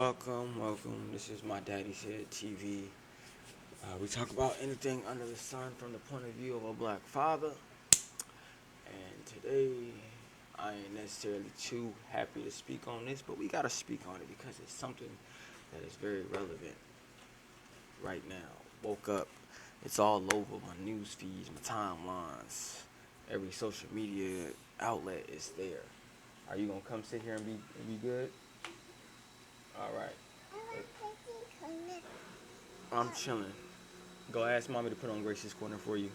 Welcome. This is my Daddy Said TV. We talk about anything under the sun from the point of view of a black father. And today, I ain't necessarily too happy to speak on this, but we gotta speak on it because it's something that is very relevant right now. Woke up, it's all over my news feeds, my timelines, every social media outlet is there. Are you gonna come sit here and be good? All right. I'm chilling. Go ask mommy to put on Gracie's Corner for you.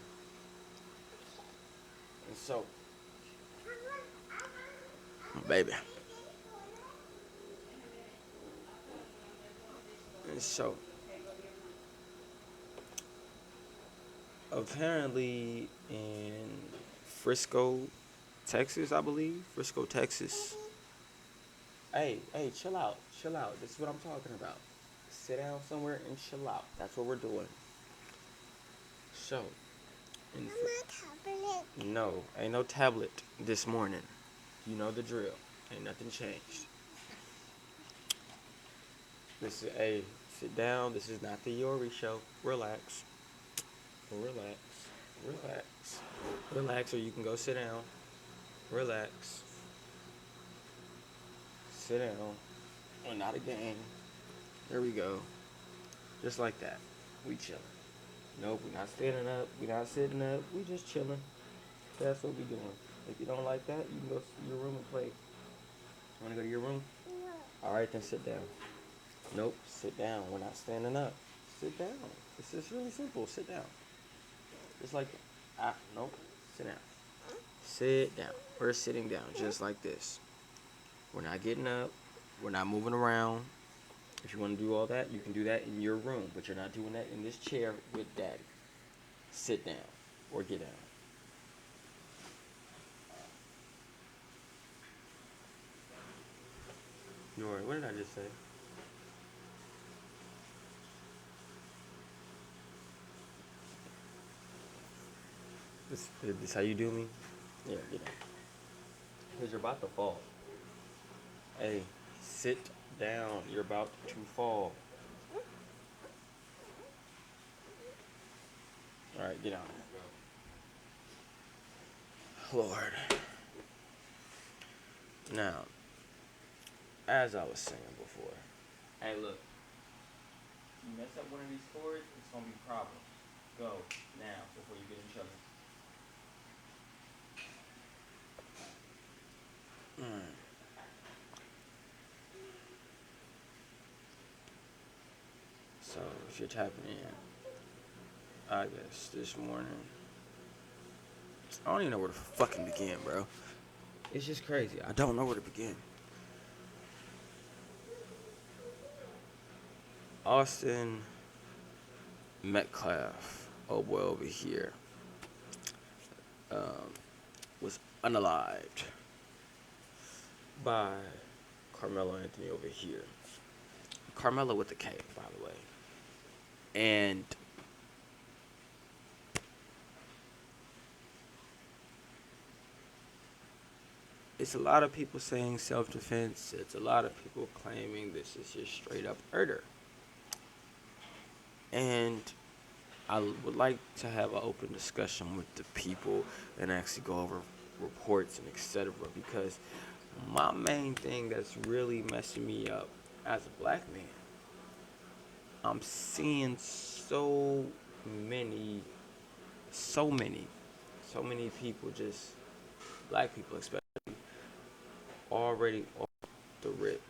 And so, baby. And so, apparently in Frisco, Texas, I believe. Frisco, Texas. Hey, chill out. Chill out. This is what I'm talking about. Sit down somewhere and chill out. That's what we're doing. So, in no, ain't no tablet this morning. You know the drill. Ain't nothing changed. This is sit down. This is not the Yori show. Relax. Relax. Relax. Relax, or you can go sit down. Relax. Sit down. Oh, not again. There we go. Just like that. We chilling. Nope, we not standing up. We not sitting up. We just chilling. That's what we doing. If you don't like that, you can go to your room and play. You wanna go to your room? No. Alright, then sit down. Nope, sit down. We're not standing up. Sit down. It's just really simple. Sit down. Just like nope. Sit down. Sit down. We're sitting down just like this. We're not getting up. We're not moving around. If you want to do all that, you can do that in your room, but you're not doing that in this chair with Daddy. Sit down or get down. Nora, what did I just say? This how you do me? Yeah, get down. Because you're about to fall. Hey, sit down. You're about to fall. All right, get down. Lord. Now, as I was saying before, hey, look. You mess up one of these cords, it's gonna be a problem. Go now before you get in trouble. Mm. So if you're tapping in, I guess this morning, I don't even know where to fucking begin, bro. It's just crazy. I don't know where to begin. Austin Metcalf, oh boy, over here, um, was unalived by Karmelo Anthony over here. Karmelo with the K, by the way. And it's a lot of people saying self-defense. It's a lot of people claiming this is just straight up murder. And I would like to have an open discussion with the people and actually go over reports and etc. Because my main thing that's really messing me up as a black man, I'm seeing many, so many, so many people, just black people especially, already off the rip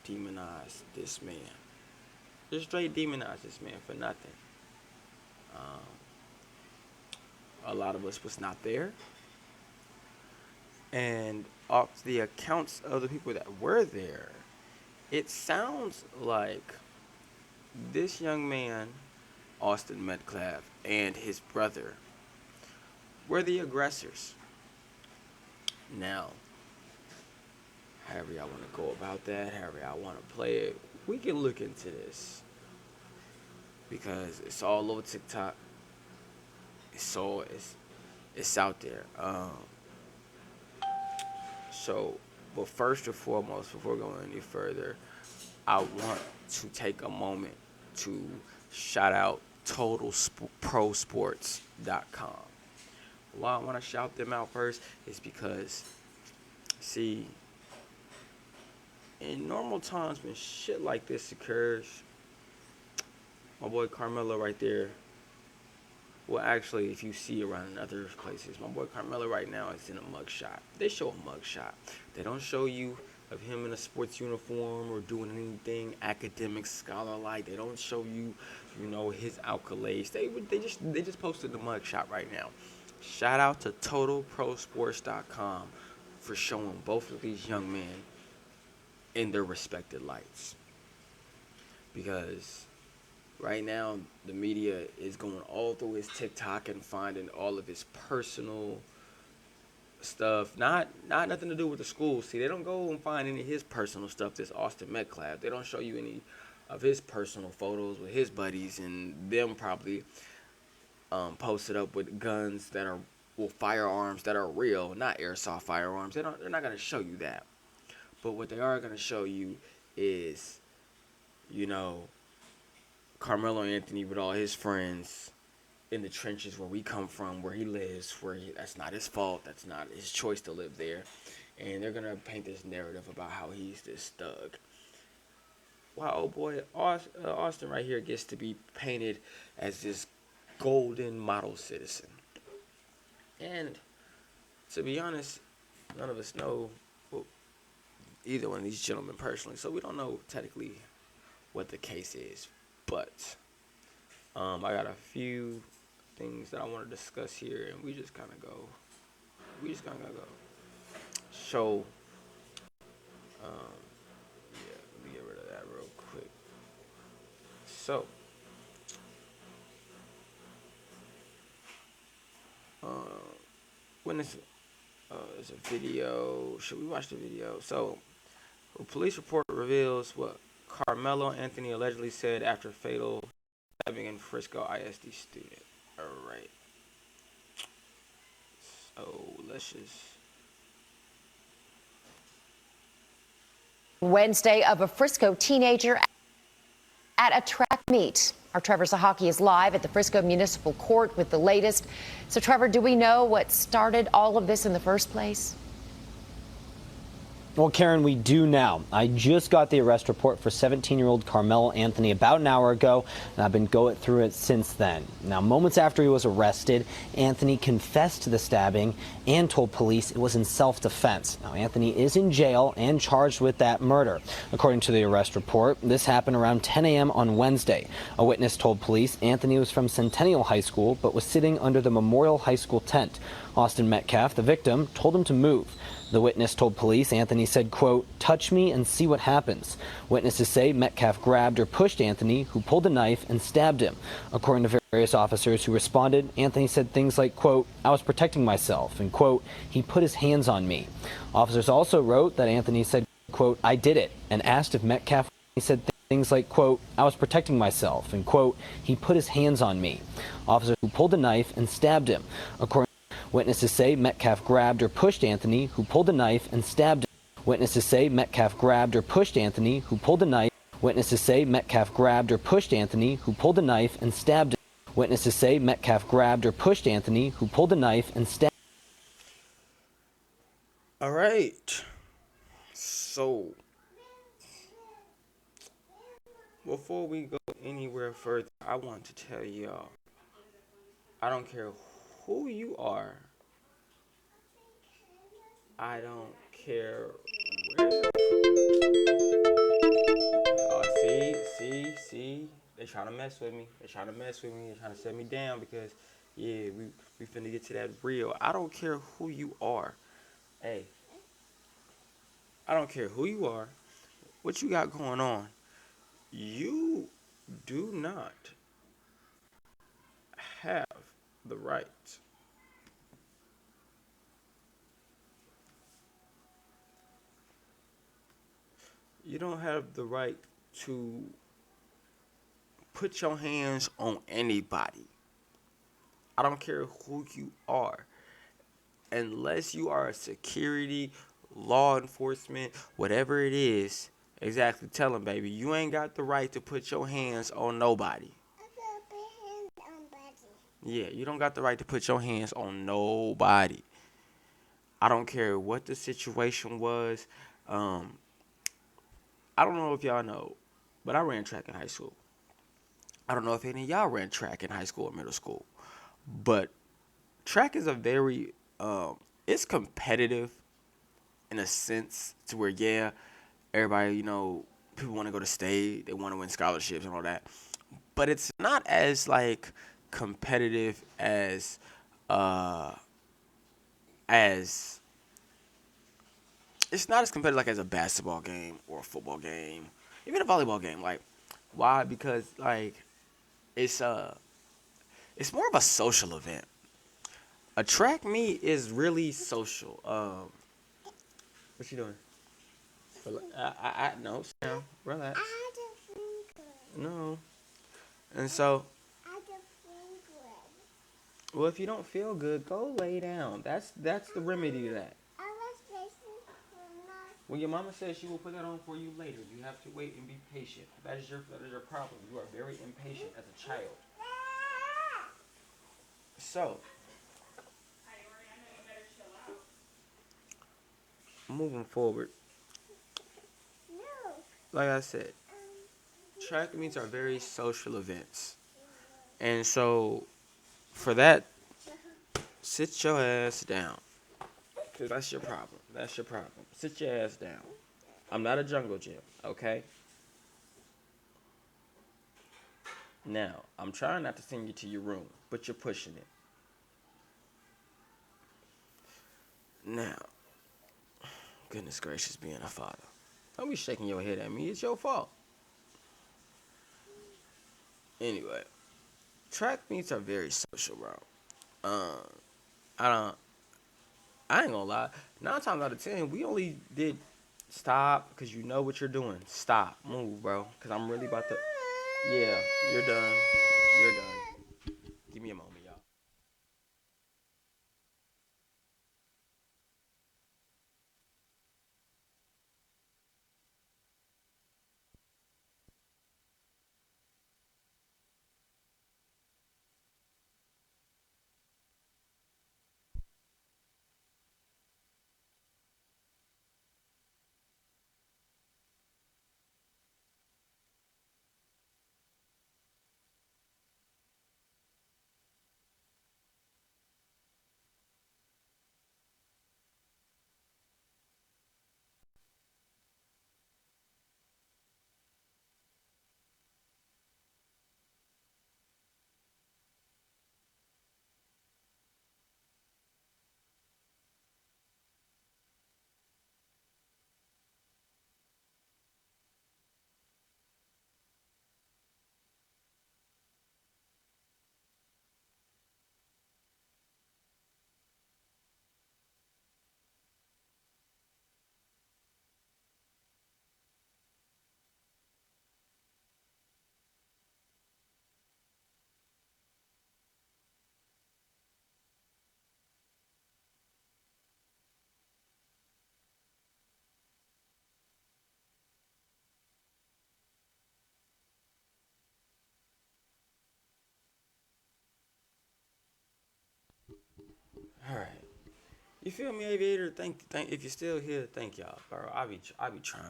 demonize this man. Just straight demonize this man for nothing. Um, a lot of us was not there, and off the accounts of the people that were there, it sounds like this young man, Austin Metcalf, and his brother were the aggressors. Now, however y'all want to go about that, however y'all want to play it, we can look into this because it's all over TikTok. It's out there. So, but first and foremost, before going any further, I want to take a moment to shout out TotalProSports.com. Why I want to shout them out first is because, see, in normal times when shit like this occurs, my boy Karmelo right there. Well, actually, if you see around in other places, my boy Karmelo right now is in a mugshot. They show a mugshot. They don't show you of him in a sports uniform or doing anything academic, scholar-like. They don't show you, his accolades. They just posted the mugshot right now. Shout out to TotalProSports.com for showing both of these young men in their respected lights. Because right now, the media is going all through his TikTok and finding all of his personal stuff. Not nothing to do with the school. See, they don't go and find any of his personal stuff. This Austin Metcalf. They don't show you any of his personal photos with his buddies and them probably posted up with guns that are, well, firearms that are real, not airsoft firearms. They're not gonna show you that. But what they are gonna show you is, you know, Carmelo Anthony with all his friends in the trenches where we come from, where he lives, that's not his fault, that's not his choice to live there. And they're going to paint this narrative about how he's this thug. Wow, oh boy, Austin right here gets to be painted as this golden model citizen. And to be honest, none of us know either one of these gentlemen personally, so we don't know technically what the case is. But I got a few things that I want to discuss here, and we just kind of go. So, yeah, let me get rid of that real quick. So, when this is a video, should we watch the video? So, a police report reveals what Carmelo Anthony allegedly said after fatal stabbing in Frisco ISD student. All right. So let's just. Wednesday of a Frisco teenager at a track meet. Our Trevor Sahaki is live at the Frisco Municipal Court with the latest. So, Trevor, do we know what started all of this in the first place? Well, Karen, we do now. I just got the arrest report for 17-year-old Carmelo Anthony about an hour ago, and I've been going through it since then. Now, moments after he was arrested, Anthony confessed to the stabbing and told police it was in self-defense. Now, Anthony is in jail and charged with that murder. According to the arrest report, this happened around 10 a.m. on Wednesday. A witness told police Anthony was from Centennial High School but was sitting under the Memorial High School tent. Austin Metcalf, the victim, told him to move. The witness told police Anthony said, quote, "Touch me and see what happens." Witnesses say Metcalf grabbed or pushed Anthony, who pulled a knife and stabbed him. According to various officers who responded, Anthony said things like, quote, "I was protecting myself," and, quote, "He put his hands on me." Officers also wrote that Anthony said, quote, "I did it," and asked if Metcalf. He said things like, quote, "I was protecting myself," and, quote, "He put his hands on me." Officers who pulled a knife and stabbed him. According Witnesses say Metcalf grabbed or pushed Anthony, who pulled a knife and stabbed him. Witnesses say Metcalf grabbed or pushed Anthony, who pulled a knife. Witnesses say Metcalf grabbed or pushed Anthony, who pulled a knife and stabbed him. Witnesses say Metcalf grabbed or pushed Anthony, who pulled a knife and stabbed him. All right. So, before we go anywhere further, I want to tell y'all, I don't care who you are. I don't care where. Oh, see. They trying to mess with me. They trying to set me down because, yeah, we finna get to that real. I don't care who you are. Hey, I don't care who you are, what you got going on. You do not have the right you don't have the right to put your hands on anybody. I don't care who you are. Unless you are a security, law enforcement, whatever it is, Exactly. Tell him, baby, you ain't got the right to put your hands on nobody. Yeah, you don't got the right to put your hands on nobody. I don't care what the situation was. Um, I don't know if y'all know, but I ran track in high school. I don't know if any of y'all ran track in high school or middle school, but track is a very it's competitive in a sense to where everybody people want to go to state, they want to win scholarships and all that, but it's not as like competitive uh as it's not as competitive like as a basketball game or a football game, even a volleyball game. Like, why? Because like it's uh it's more of a social event. A track meet is really social. What you doing? No, sit down, relax. No, and so well, if you don't feel good, go lay down. That's the remedy to that. Well, your mama says she will put that on for you later. You have to wait and be patient. That is your problem. You are very impatient as a child. So, moving forward, like I said, track meets are very social events. And so, for that, sit your ass down. Because that's your problem. That's your problem. Sit your ass down. I'm not a jungle gym, okay? Now, I'm trying not to send you to your room, but you're pushing it. Now, goodness gracious, being a father. Don't be shaking your head at me. It's your fault. Anyway, track meets are very social, bro. Um, I don't. I ain't gonna lie. 9 times out of 10, we only did stop because you know what you're doing. Stop, move, bro. Because I'm really about to. Yeah, you're done. You're done. Give me a moment, y'all. All right. You feel me, aviator? Thank. If you're still here, thank y'all, bro. I be trying.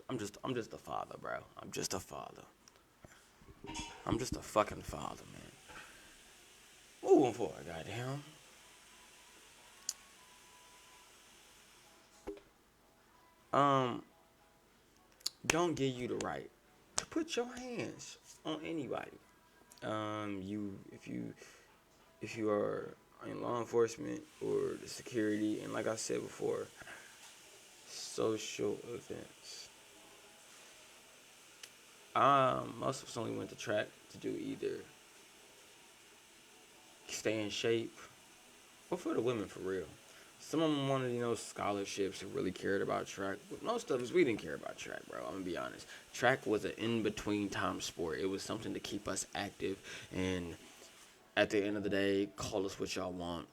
I'm just a father, bro. I'm just a father. I'm just a fucking father, man. Moving forward, goddamn. Um, don't give you the right to put your hands on anybody. If you are in law enforcement or the security, and like I said before, social events. Most of us only went to track to do either stay in shape or for the women for real. Some of them wanted, scholarships and really cared about track. But most of us, we didn't care about track, bro. I'm gonna be honest. Track was an in-between time sport. It was something to keep us active. And at the end of the day, call us what y'all want.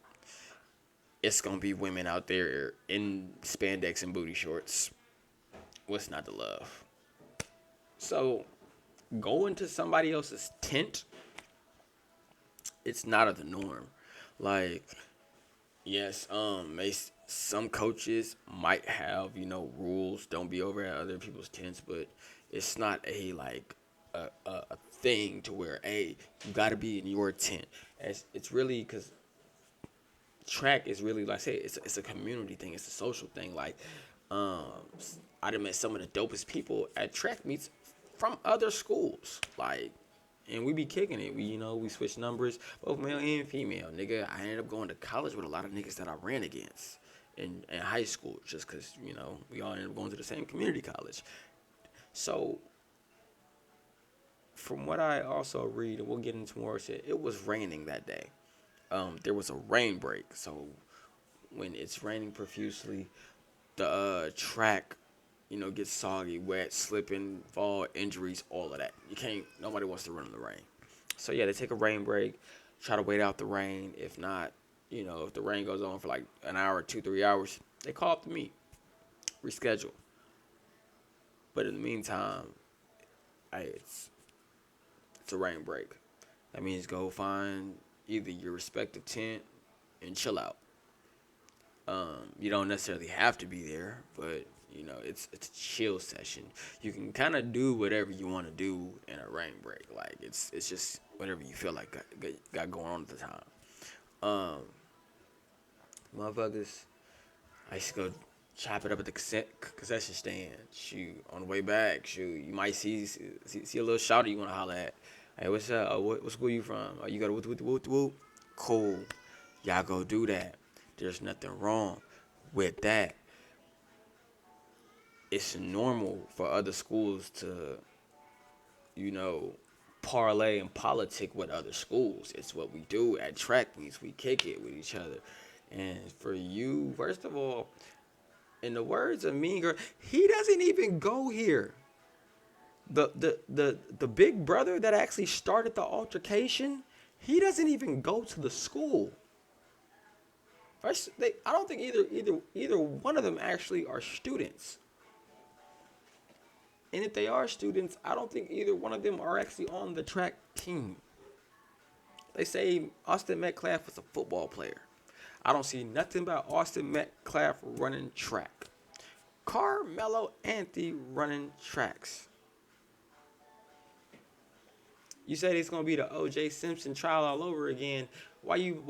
It's gonna be women out there in spandex and booty shorts. What's not to love? So going to somebody else's tent, it's not of the norm. Like, yes, some coaches might have, rules. Don't be over at other people's tents, but it's not a thing to where, hey, you got to be in your tent. It's really because track is really, like I say, it's a community thing. It's a social thing. Like, um, I done met some of the dopest people at track meets from other schools. Like, and we be kicking it. We switch numbers, both male and female. Nigga, I ended up going to college with a lot of niggas that I ran against in high school, just because we all ended up going to the same community college. So, from what I also read, and we'll get into more shit, it was raining that day. There was a rain break, so when it's raining profusely, the track, gets soggy, wet, slipping, fall, injuries, all of that. Nobody wants to run in the rain. So yeah, they take a rain break, try to wait out the rain. If not, if the rain goes on for like an hour, 2, 3 hours, they call up the meet, reschedule. But in the meantime, it's a rain break. That means go find either your respective tent and chill out. You don't necessarily have to be there, but it's a chill session. You can kind of do whatever you want to do in a rain break. Like it's just whatever you feel like got going on at the time. Um, Motherfuckers, I used to go chop it up at the concession stand. Shoot, on the way back, shoot, you might see a little shouter you want to holler at. Hey, what's up? Oh, what school you from? Oh, you got to whoop. Cool. Y'all go do that. There's nothing wrong with that. It's normal for other schools to, you know, parlay and politic with other schools. It's what we do at track meets. We kick it with each other. And for you, first of all, in the words of Mean Girl, he doesn't even go here. The big brother that actually started the altercation, he doesn't even go to the school. First, I don't think either one of them actually are students. And if they are students, I don't think either one of them are actually on the track team. They say Austin Metcalf was a football player. I don't see nothing about Austin Metcalf running track. Karmelo Anthony running tracks. You said it's gonna be the O.J. Simpson trial all over again. Why you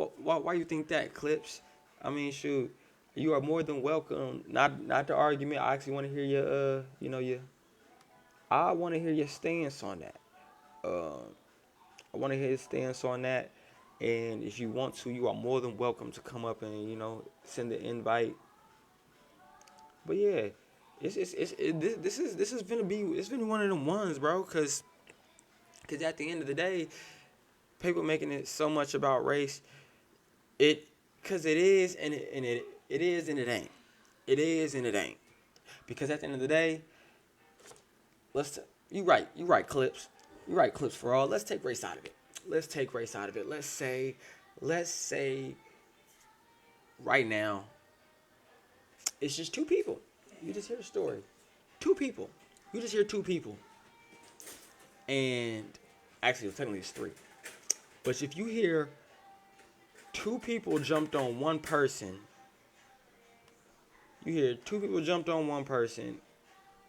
think that, Clips? I mean, shoot, you are more than welcome. Not the argument. I actually want to hear your I want to hear your stance on that. I want to hear your stance on that. And if you want to, you are more than welcome to come up and send an invite. But yeah, this is gonna be one of them ones, bro. Cause at the end of the day, people making it so much about race, cause it is and it is and it ain't. It is and it ain't. Because at the end of the day, you right, Clips. You right, Clips for all. Let's take race out of it. Let's say right now, it's just two people. You just hear the story. Two people. You just hear two people. And actually, technically it's three. But if you hear two people jumped on one person,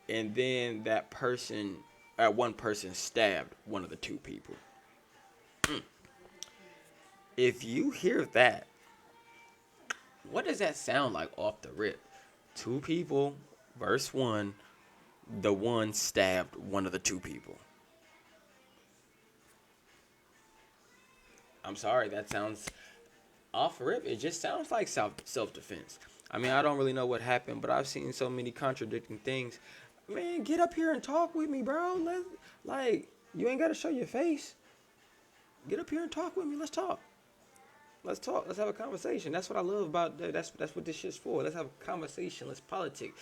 and then one person stabbed one of the two people. If you hear that, what does that sound like off the rip? Two people verse one, the one stabbed one of the two people. I'm sorry, that sounds off rip. It just sounds like self-defense. I mean, I don't really know what happened, but I've seen so many contradicting things. Man, get up here and talk with me, bro. You ain't got to show your face. Get up here and talk with me. Let's talk. Let's have a conversation. That's what I love about that. That's what this shit's for. Let's have a conversation. Let's politic.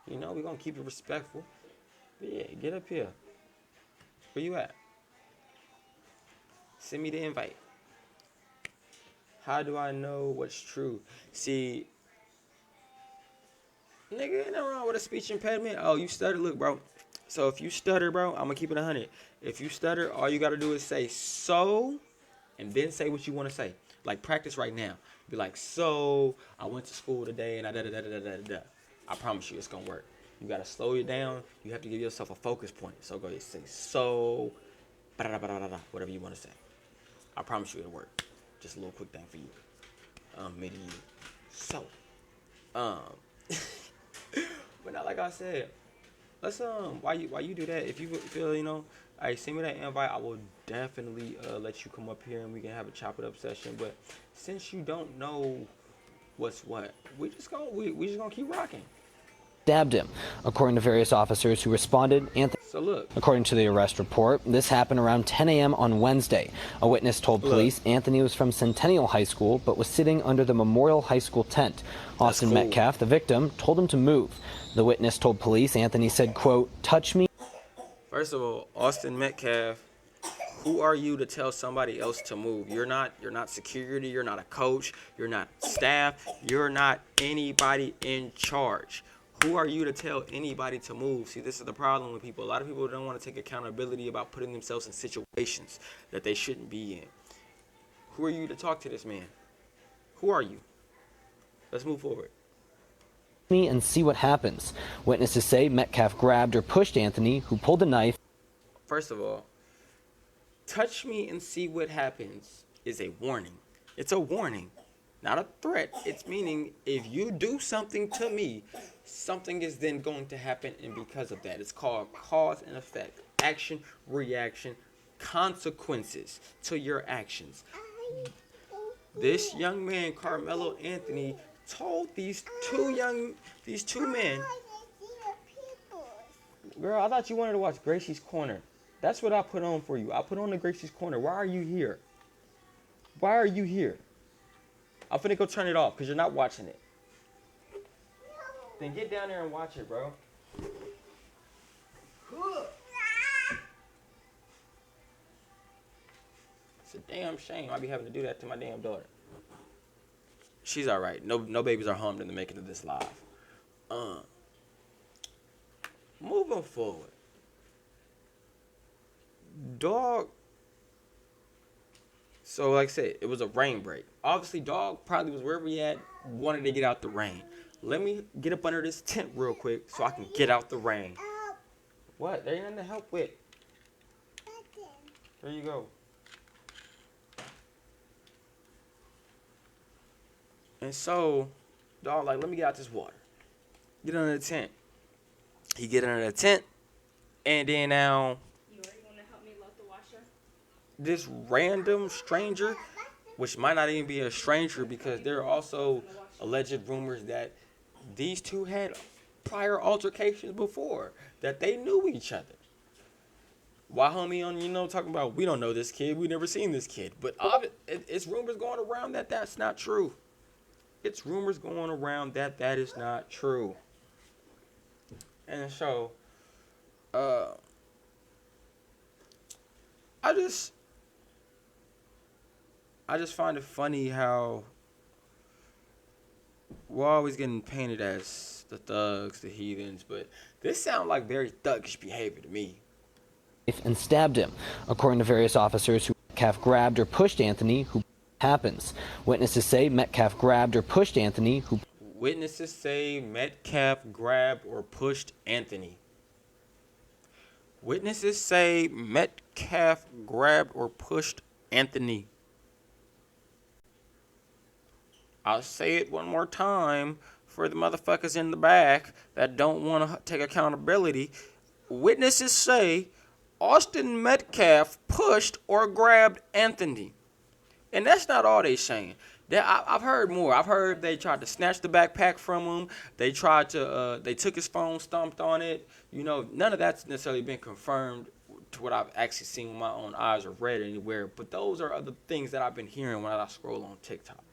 We're going to keep it respectful. But yeah, get up here. Where you at? Send me the invite. How do I know what's true? See, nigga, ain't nothing wrong with a speech impediment. Oh, you stutter. Look, bro, So if you stutter, bro, I'm gonna keep it 100. If you stutter, all you gotta do is say so, and then say what you want to say. Like practice right now. Be like, so I went to school today and I da da da da da da. I promise you, it's gonna work. You gotta slow it down. You have to give yourself a focus point. So go ahead, say so, whatever you want to say. I promise you it'll work. Just a little quick thing for you. Maybe you. So, but not like I said. Let's while you do that, if you feel hey, send me that invite. I will definitely let you come up here and we can have a chop it up session. But since you don't know what's what, we just gonna keep rocking. Stabbed him. According to various officers who responded, So look. According to the arrest report, this happened around 10 a.m. on Wednesday. A witness told police Anthony was from Centennial High School but was sitting under the Memorial High School tent. Austin Metcalf, the victim, told him to move. The witness told police Anthony said, quote, touch me. First of all, Austin Metcalf, who are you to tell somebody else to move? You're not security, you're not a coach, you're not staff, you're not anybody in charge. Who are you to tell anybody to move? See, this is the problem with people. A lot of people don't want to take accountability about putting themselves in situations that they shouldn't be in. Who are you to talk to this man? Who are you? Let's move forward. Me and see what happens. Witnesses say Metcalf grabbed or pushed Anthony, who pulled a knife. First of all, touch me and see what happens is a warning. It's a warning, not a threat. It's meaning if you do something to me, something is then going to happen, and because of that, it's called cause and effect. Action, reaction, consequences to your actions. This young man, Karmelo Anthony, told these two men. Girl, I thought you wanted to watch Gracie's Corner. That's what I put on for you. I put on the Gracie's Corner. Why are you here? Why are you here? I'm finna go turn it off because you're not watching it. Then get down there and watch it, bro. It's a damn shame I be having to do that to my damn daughter. She's all right. No babies are harmed in the making of this live. Moving forward. Dog. So like I said, it was a rain break. Obviously, dog probably was wherever he at, wanted to get out the rain. Let me get up under this tent real quick so I can get out the rain. What? There ain't nothing to help with. There you go. And so, dog, like, let me get out this water. Get under the tent. He get under the tent, and then now, You already want to help me load the washer? this random stranger, which might not even be a stranger because there are also alleged rumors that these two had prior altercations before, that they knew each other. Why homie on, talking about, we don't know this kid, we never seen this kid. But it's rumors going around that that's not true. It's rumors going around that that is not true. And so, I just find it funny how we're always getting painted as the thugs, the heathens, but this sounds like very thuggish behavior to me. And stabbed him. According to various officers, who Metcalf grabbed or pushed Anthony, who happens. Witnesses say Metcalf grabbed or pushed Anthony, who Witnesses say Metcalf grabbed or pushed Anthony. Witnesses say Metcalf grabbed or pushed Anthony. I'll say it one more time for the motherfuckers in the back that don't want to take accountability. Witnesses say Austin Metcalf pushed or grabbed Anthony. And that's not all they saying. I've heard more. I've heard they tried to snatch the backpack from him. They tried to, they took his phone, stomped on it. None of that's necessarily been confirmed to what I've actually seen with my own eyes or read anywhere. But those are other things that I've been hearing when I scroll on TikTok.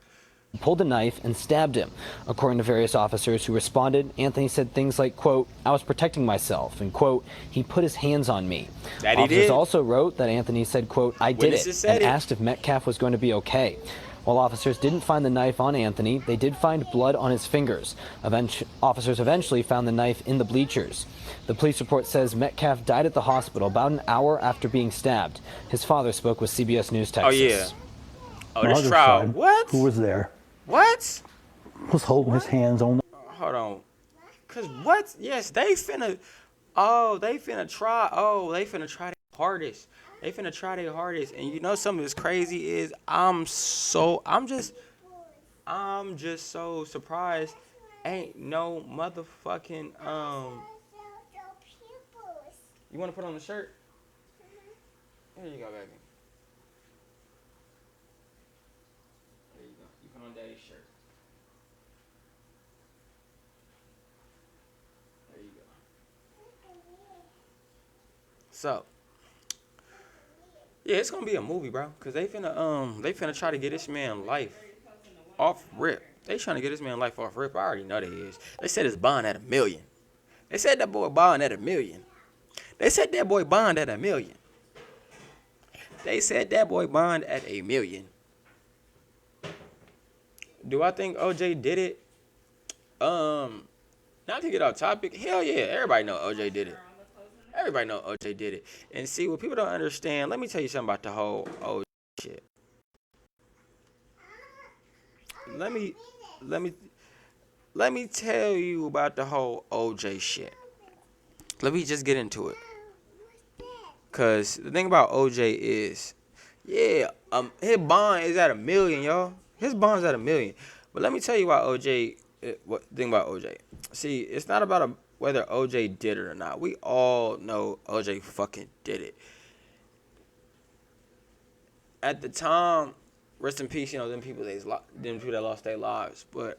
pulled a knife and stabbed him. According to various officers who responded, Anthony said things like, quote, I was protecting myself, and, quote, he put his hands on me. That he Officers did. also wrote that Anthony said, quote, I did Witnesses it, said and it. asked if Metcalf was going to be okay. While officers didn't find the knife on Anthony, they did find blood on his fingers. Officers eventually found the knife in the bleachers. The police report says Metcalf died at the hospital about an hour after being stabbed. His father spoke with CBS News Texas. Oh, yeah. Oh, this Other trial. side, What? who was there What? was holding his hands on. Hold on. Cause what? Yes, they finna. Oh, they finna try. Oh, they finna try their hardest. They finna try their hardest. And you know something that's crazy is I'm just so surprised. Ain't no motherfucking You wanna put on the shirt? Here you go, baby. There you go. You put on Daddy's shirt. There you go. So, yeah, it's gonna be a movie, bro. Cause they finna try to get this man life off rip. They trying to get this man life off rip. I already know they is. They said his bond at $1 million. They said that boy bond at $1 million. They said that boy bond at $1 million. They said that boy bond at $1 million. Do I think OJ did it? Not to get off topic. Hell yeah, everybody know OJ did it. Everybody know OJ did it. And see, what people don't understand, let me tell you something about the whole OJ shit. Let me tell you about the whole OJ shit. Let me just get into it. Cause the thing about OJ is, yeah, his bond is at $1 million, y'all. His bond's at $1 million. But let me tell you why OJ. What thing about OJ? See, it's not about whether OJ did it or not. We all know OJ fucking did it. At the time, rest in peace, you know, them people that lost their lives. But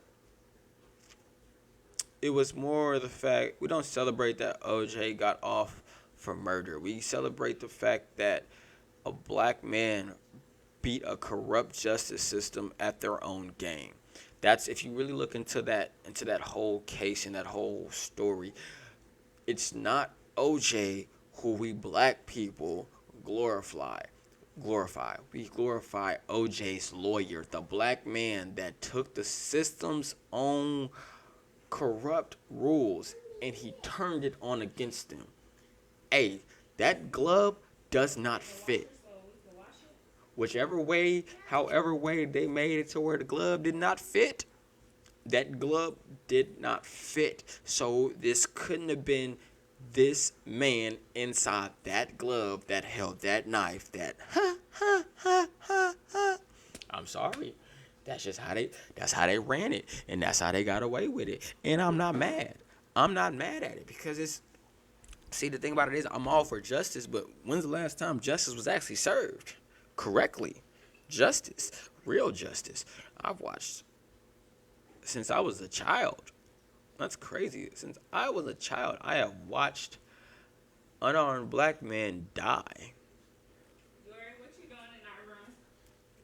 it was more the fact we don't celebrate that OJ got off for murder. We celebrate the fact that a black man beat a corrupt justice system at their own game. That's, if you really look into that whole case and that whole story, it's not OJ who we black people glorify. We glorify OJ's lawyer, the black man that took the system's own corrupt rules and he turned it on against them. Hey, that glove does not fit. Whichever way, however way they made it to where the glove did not fit, that glove did not fit. So this couldn't have been this man inside that glove that held that knife that I'm sorry. That's how they ran it, and that's how they got away with it. And I'm not mad. I'm not mad at it because it's, see, the thing about it is I'm all for justice, but when's the last time justice was actually served correctly? Justice, real justice. I've watched since I was a child. That's crazy. Since I was a child, I have watched unarmed black men die.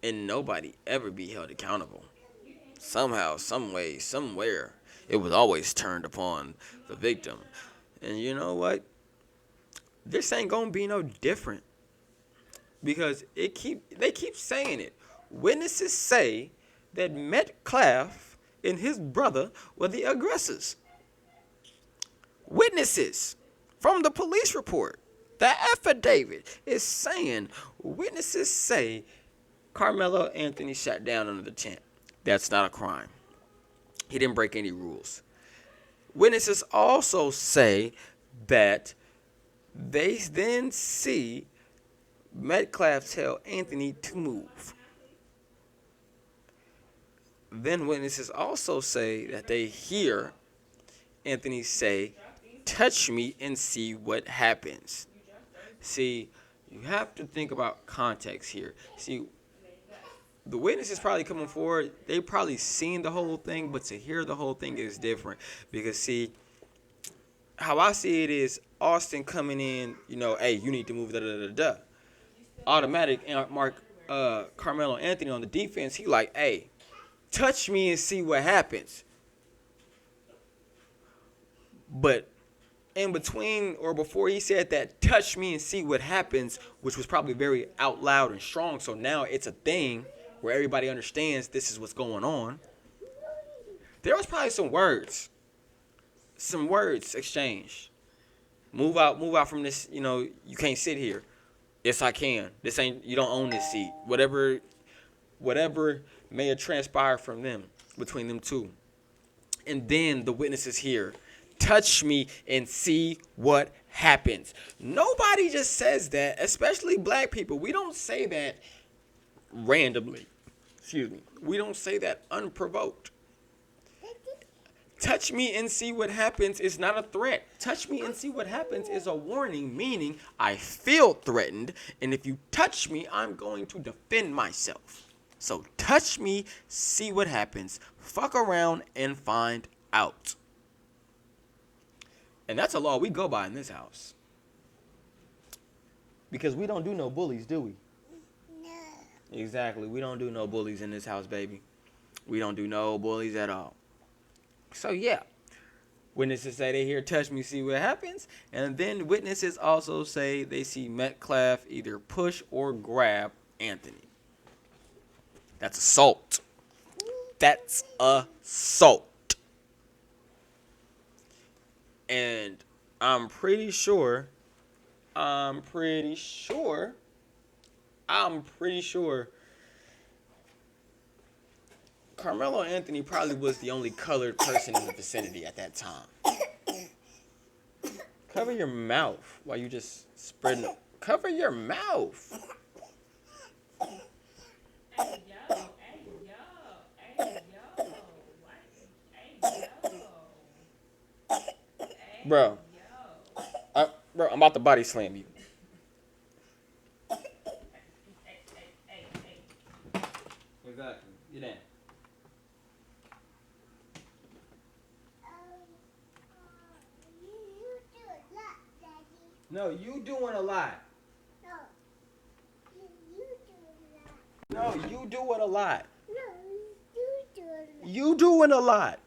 And nobody ever be held accountable. Somehow, some way, somewhere, it was always turned upon the victim. And you know what? This ain't gonna be no different. Because they keep saying it. Witnesses say that Metcalf and his brother were the aggressors. Witnesses from the police report. The affidavit is saying, witnesses say Karmelo Anthony sat down under the tent. That's not a crime. He didn't break any rules. Witnesses also say that they then see Metcalf tell Anthony to move. Then witnesses also say that they hear Anthony say, "Touch me and see what happens." See, you have to think about context here. See, the witnesses probably coming forward, they probably seen the whole thing, but to hear the whole thing is different. Because see, how I see it is Austin coming in, you know, hey, you need to move, da-da-da-da-da. Automatic, and Karmelo Anthony on the defense, he like, hey, touch me and see what happens. But in between or before he said that, touch me and see what happens, which was probably very out loud and strong, so now it's a thing. where everybody understands this is what's going on, there was probably some words exchanged. Move out from this. You can't sit here. Yes, I can. This ain't. You don't own this seat. Whatever may have transpired between them two. And then the witnesses here. Touch me and see what happens. Nobody just says that, especially black people. We don't say that randomly. Excuse me. We don't say that unprovoked. Touch me and see what happens is not a threat. Touch me and see what happens is a warning, meaning I feel threatened, and if you touch me, I'm going to defend myself. So touch me, see what happens, fuck around, and find out. And that's a law we go by in this house. Because we don't do no bullies, do we? No. Exactly. We don't do no bullies in this house, baby. We don't do no bullies at all. So, yeah. Witnesses say they hear touch me, see what happens. And then witnesses also say they see Metcalf either push or grab Anthony. That's assault. That's assault. And I'm pretty sure Karmelo Anthony probably was the only colored person in the vicinity at that time. Cover your mouth while you just spreading it. Cover your mouth. Hey, yo, hey, yo, hey, yo, hey, yo. Bro. Bro, I'm about to body slam you. Exactly. Get in. No, you doing a lot. No, you doing a lot. You doing a lot.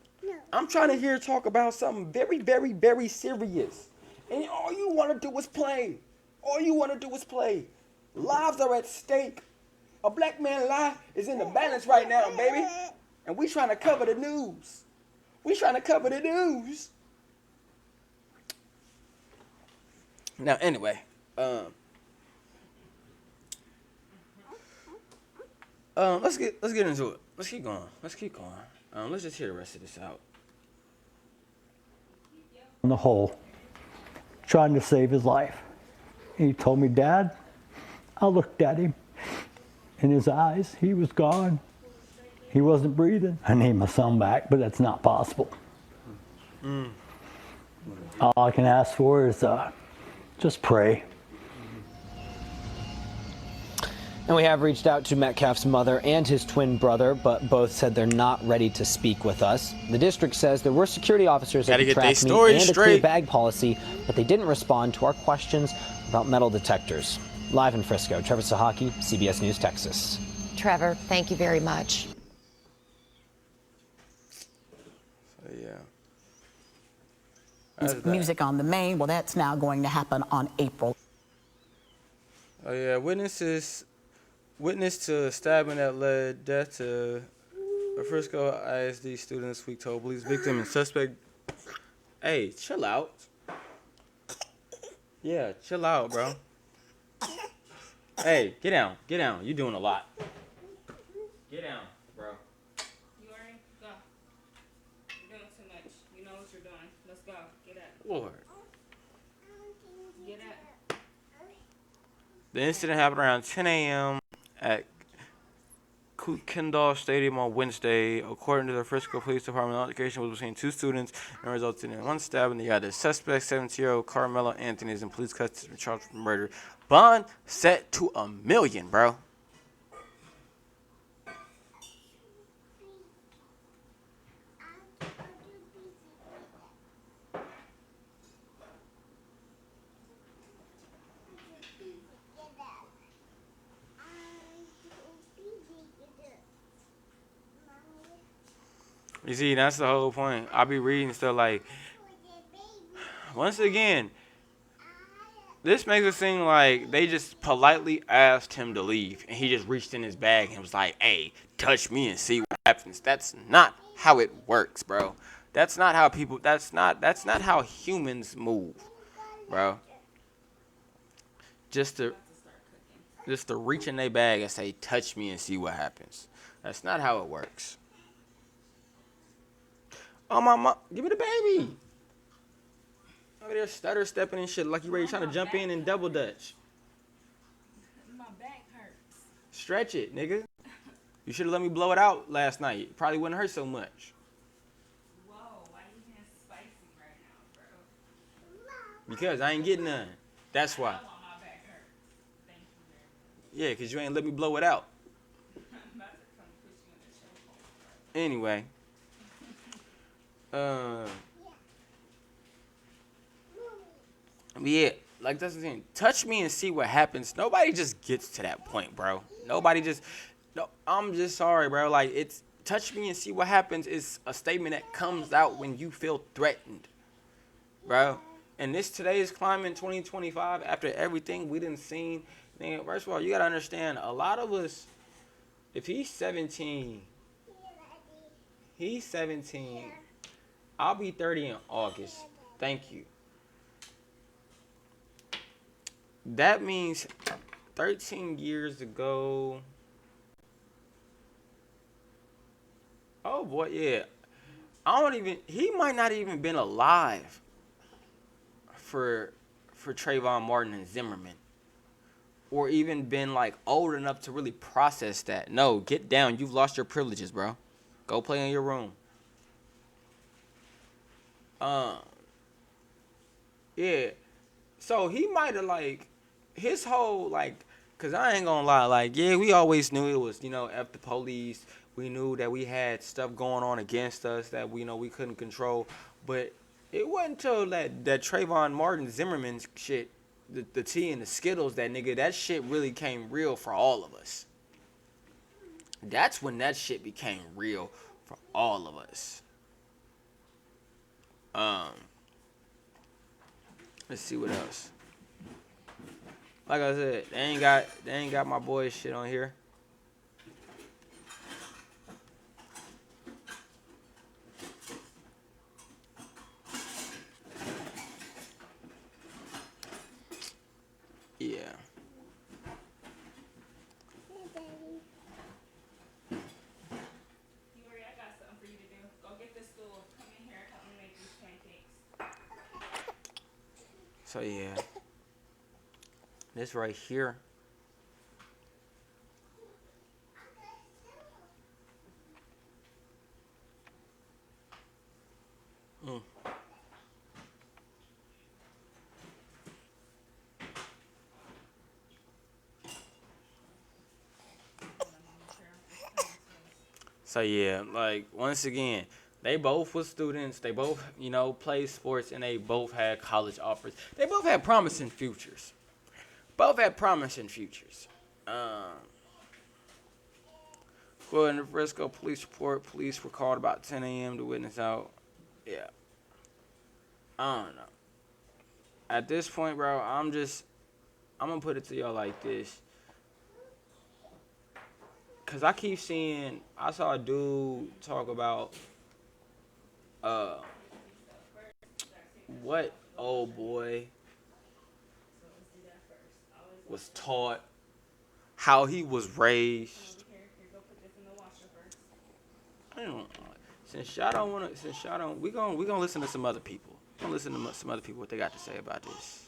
I'm trying to hear talk about something very, very, very serious. And all you want to do is play. All you want to do is play. Lives are at stake. A black man's life is in the balance right now, baby. And we trying to cover the news. We trying to cover the news. Now, anyway, let's get into it. Let's keep going. Let's just hear the rest of this out. In the hole, trying to save his life. And he told me, Dad, I looked at him. In his eyes, he was gone. He wasn't breathing. I need my son back, but that's not possible. All I can ask for is just pray. And we have reached out to Metcalf's mother and his twin brother, but both said they're not ready to speak with us. The district says there were security officers at the track meet and a clear bag policy, but they didn't respond to our questions about metal detectors. Live in Frisco, Trevor Sahaki, CBS News, Texas. Trevor, thank you very much. Music on the Main. Well, that's now going to happen on April. Oh yeah, witness to stabbing that led death to a Frisco ISD student this week told police victim and suspect. Hey, chill out. Yeah, chill out, bro. Hey, get down. You doing a lot. Get down, bro. You alright? Go. You're doing too much. You know what you're doing. Let's go. Get up. Lord. Get up. The incident happened around 10 a.m. at Kendall Stadium on Wednesday. According to the Frisco Police Department, the altercation was between two students and resulted in one stabbing. The suspect, 17-year-old Karmelo Anthony, is in police custody and charged with murder. Bond set to $1 million, bro. You see, that's the whole point. I'll be reading stuff like, once again, This makes it seem like they just politely asked him to leave, and he just reached in his bag and was like, "Hey, touch me and see what happens." That's not how it works, bro. That's not how people. That's not how humans move, bro. Just to reach in their bag and say, "Touch me and see what happens." That's not how it works. Oh my mom, give me the baby. Over there stutter stepping and shit like you ready trying to jump in and double dutch. My back hurts. Stretch it, nigga. You should have let me blow it out last night. It probably wouldn't hurt so much. Whoa, why you being spicy right now, bro? Because I ain't getting none. That's why. I want my back hurt. Thank you very much. Yeah, because you ain't let me blow it out. I'm about to come put you in the chokehold, bro. Anyway. Yeah, like that's the thing. Touch me and see what happens. Nobody just gets to that point, bro. Nobody just. No, I'm just sorry, bro. Like it's touch me and see what happens is a statement that comes out when you feel threatened, bro. And this today's climate, 2025, after everything we done seen, man, first of all, you gotta understand. A lot of us, if he's 17, he's 17. I'll be 30 in August. Thank you. That means 13 years ago. Oh boy, yeah. He might not even been alive for Trayvon Martin and Zimmerman. Or even been like old enough to really process that. No, get down. You've lost your privileges, bro. Go play in your room. Yeah. So he might have like his whole like, cause I ain't gonna lie, like yeah, we always knew it was F the police. We knew that we had stuff going on against us that we couldn't control, but it wasn't until that Trayvon Martin Zimmerman shit, the tea and the Skittles, that shit really came real for all of us. That's when that shit became real for all of us. Let's see what else. Like I said, they ain't got my boy's shit on here. Yeah. I got something for you to do. Go get the stool. Come in here. Help me make these pancakes. So yeah. This right here. So yeah, like once again, they both were students. They both, played sports, and they both had college offers. They both had promising futures. Both had promising futures. According to Frisco police report, police were called about 10 a.m. to witness out. Yeah. I don't know. At this point, bro, I'm gonna put it to y'all like this. Cause I saw a dude talk about what old boy was taught, how he was raised. I don't know. Since y'all don't, we gonna listen to some other people. We're gonna listen to some other people what they got to say about this.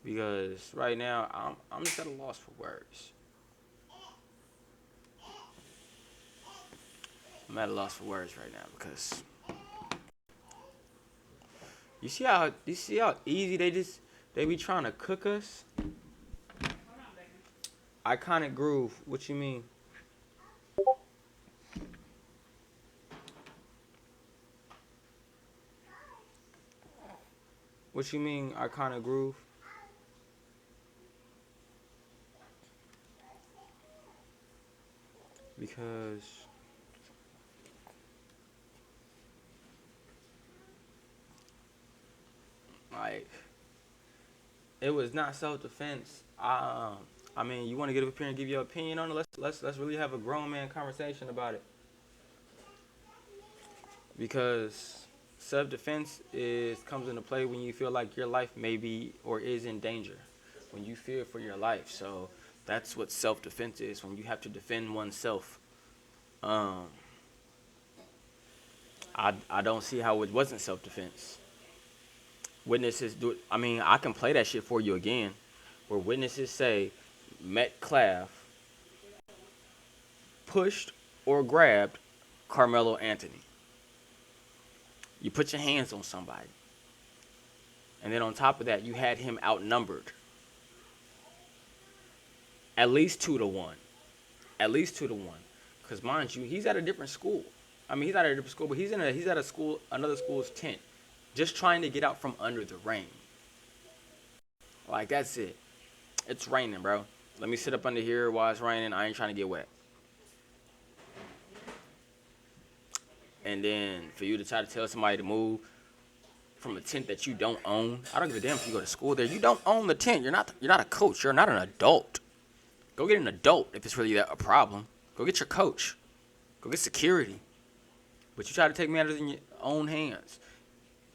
Because right now I'm just at a loss for words. I'm at a loss for words right now because you see how easy they be trying to cook us. Iconic groove. What you mean? What you mean, iconic groove? Because like It was not self-defense. I mean, you want to get up here and give your opinion on it? Let's really have a grown man conversation about it. Because self-defense is comes into play when you feel like your life may be or is in danger. When you fear for your life. So that's what self-defense is. When you have to defend oneself. Um, I don't see how it wasn't self-defense. Witnesses do. I mean, I can play that shit for you again, where witnesses say Metcalf pushed or grabbed Karmelo Anthony. You put your hands on somebody, and then on top of that, you had him outnumbered, at least 2-1, at least 2-1, because mind you, he's at a different school. I mean, he's not at a different school, but he's at a school, another school's tent, just trying to get out from under the rain. Like, that's it. It's raining, bro. Let me sit up under here while it's raining. I ain't trying to get wet. And then for you to try to tell somebody to move from a tent that you don't own. I don't give a damn if you go to school there. You don't own the tent. You're not a coach. You're not an adult. Go get an adult if it's really a problem. Go get your coach. Go get security. But you try to take matters in your own hands.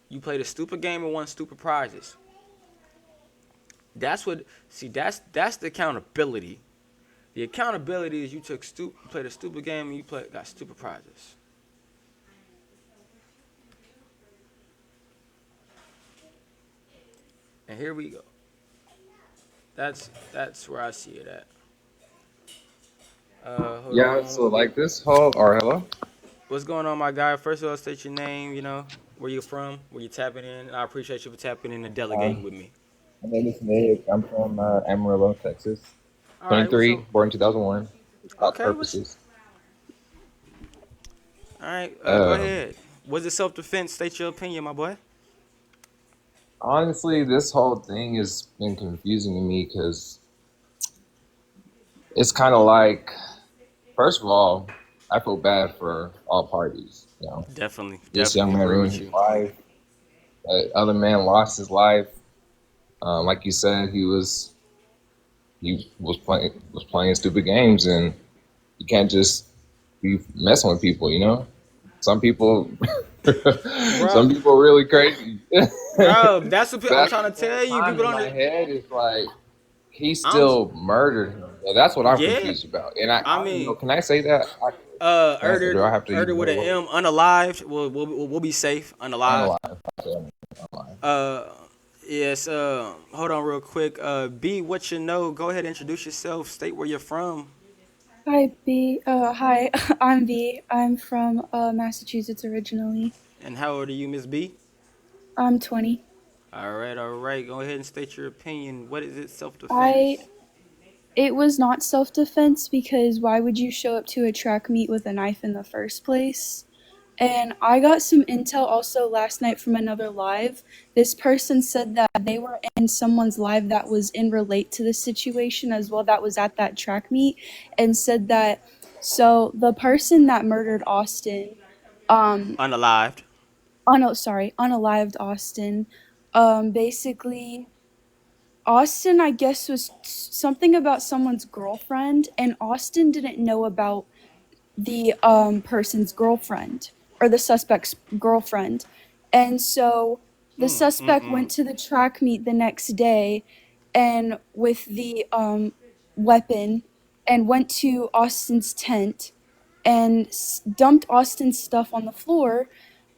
You played a stupid game and won stupid prizes. That's the accountability. The accountability is you played a stupid game and got stupid prizes. And here we go. That's where I see it at. Yeah, so like this whole, or hello? What's going on, my guy? First of all, state your name, where you're from, where you're tapping in. I appreciate you for tapping in and delegating with me. My name is Nick. I'm from Amarillo, Texas. All right, what's 23, up? born in 2001. About Okay, purposes. all right, go Um, ahead. Was it self-defense? State your opinion, my boy. Honestly, this whole thing has been confusing to me because it's kind of like, first of all, I feel bad for all parties. Definitely This young man agree ruined with his you. life. That other man lost his life. Like you said, he was playing stupid games, and you can't just be messing with people. Some people, Bro, some people are really crazy. bro, that's what But I'm at trying the to same tell you. time, People in don't. my head, it's like he I'm. still murdered him. So that's what I'm Yeah. confused about. And I mean, can I say that? Can I say? Do I have to use Erder with another an word? M, unalived. We'll be safe, unalived. Unalive. Okay, unalive. Uh, yes. Hold on, real quick. B, what you know? Go ahead, introduce yourself. State where you're from, Hi, B. Hi, I'm B. I'm from Massachusetts originally. and how old are you, Miss B? I'm 20. All right, all right. Go ahead and state your opinion. What is it? I Self-defense. It was not self-defense because why would you show up to a track meet with a knife in the first place? And I got some intel also last night from another live. This person said that they were in someone's live that was in relate to this situation as well, that was at that track meet, and said that so the person that murdered Austin, um, Unalived. oh no, sorry, unalived Austin, basically Austin, I guess, was something about someone's girlfriend, and Austin didn't know about the person's girlfriend or the suspect's girlfriend. And so the suspect went to the track meet the next day and with the weapon and went to Austin's tent and dumped Austin's stuff on the floor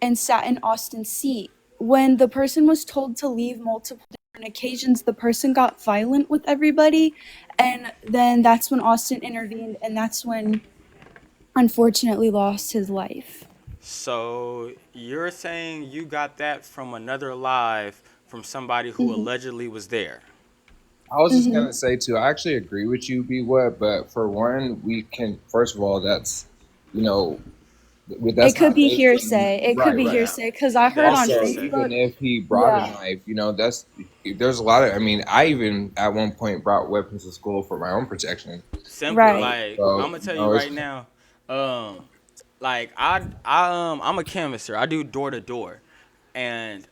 and sat in Austin's seat. When the person was told to leave multiple different occasions, the person got violent with everybody, and then that's when Austin intervened, and that's when unfortunately lost his life. So you're saying you got that from another live from somebody who Mhm. allegedly was there. I was just Mhm. gonna say too. I actually agree with you, B. What? But for one, we can. First of all, you know, It that's could not be based on hearsay. It could right, be right. Yeah, hearsay because I heard that is on Also, hearsay. even Facebook. if he brought a Yeah. knife, there's a lot of. I mean, I even at one point brought weapons to school for my own protection. Simple. Right. Like I'm So gonna tell you it's right now. Like I'm a canvasser. I do door to door, and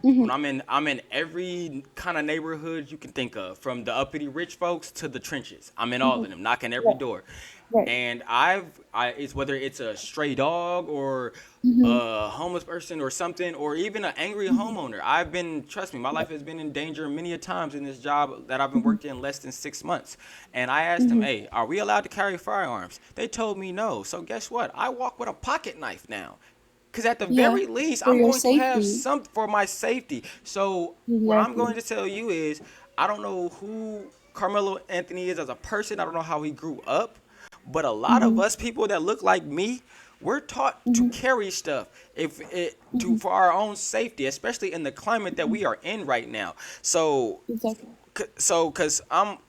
when I'm in every kind of neighborhood you can think of, from the uppity rich folks to the trenches. I'm in all of them, knocking every door. Right. And it's whether it's a stray dog or a homeless person or something, or even an angry homeowner. Trust me, my life has been in danger many a times in this job that I've been working in less than 6 months. And I asked them, hey, are we allowed to carry firearms? They told me no. So guess what? I walk with a pocket knife now. Because at the Yeah. very least, For I'm your going to have safety. something for my safety. So what I'm Exactly. going to tell you is, I don't know who Carmelo Anthony is as a person. I don't know how he grew up. But a lot of us people that look like me, we're taught to carry stuff for our own safety, especially in the climate that we are in right now. So Exactly. because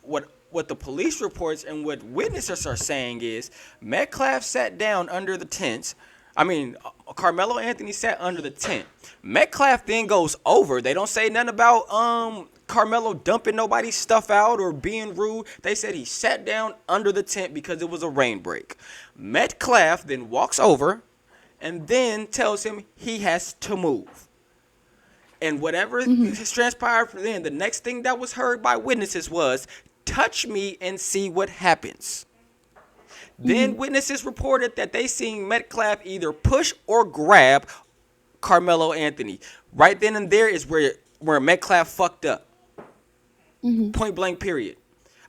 what the police reports and what witnesses are saying is Metcalf sat down under the tents. I mean, Carmelo Anthony sat under the tent. Metcalf then goes over. They don't say nothing about Carmelo dumping nobody's stuff out or being rude. They said he sat down under the tent because it was a rain break. Metcalf then walks over and then tells him he has to move. And whatever has transpired for then, the next thing that was heard by witnesses was, touch me and see what happens. Then witnesses reported that they seen Metcalf either push or grab Carmelo Anthony. Right then and there is where Metcalf fucked up. Point blank, period.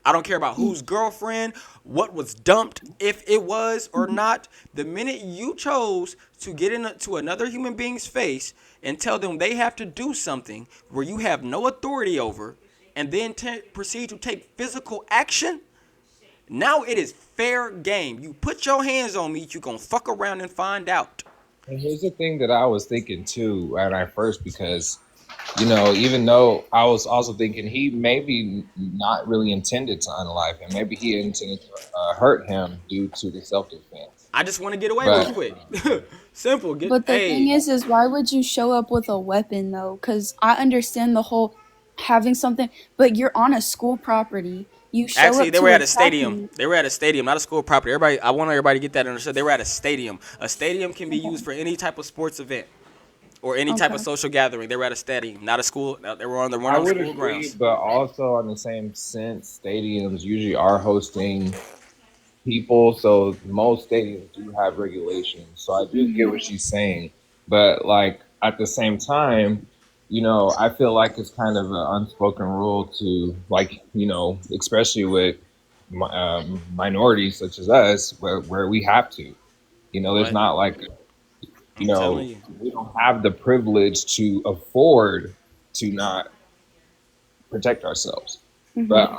I don't care about whose girlfriend, what was dumped, if it was or not. The minute you chose to get into another human being's face and tell them they have to do something where you have no authority over, and then proceed to take physical action, now it is fair game. You put your hands on me, you gonna fuck around and find out. And here's the thing that I was thinking too when I first, because even though I was also thinking he maybe not really intended to unalive him, maybe he intended to hurt him due to the self-defense. I just want to get away real But quick. Simple. But the thing is why would you show up with a weapon though? Because I understand the whole having something, but you're on a school property. You show Actually, up they to were a at a track stadium. meet. They were at a stadium, not a school property. I want everybody to get that understood. They were at a stadium. A stadium can be used for any type of sports event or any type of Okay. social gathering. They were at a stadium, not a school. They were on I would school agree, grounds. but also on the same sense, stadiums usually are hosting people, so most stadiums do have regulations. So I do get what she's saying, but like at the same time, I feel like it's kind of an unspoken rule to, like, especially with minorities such as us, where we have to. There's But not like, I'm telling you, we don't have the privilege to afford to not protect ourselves. But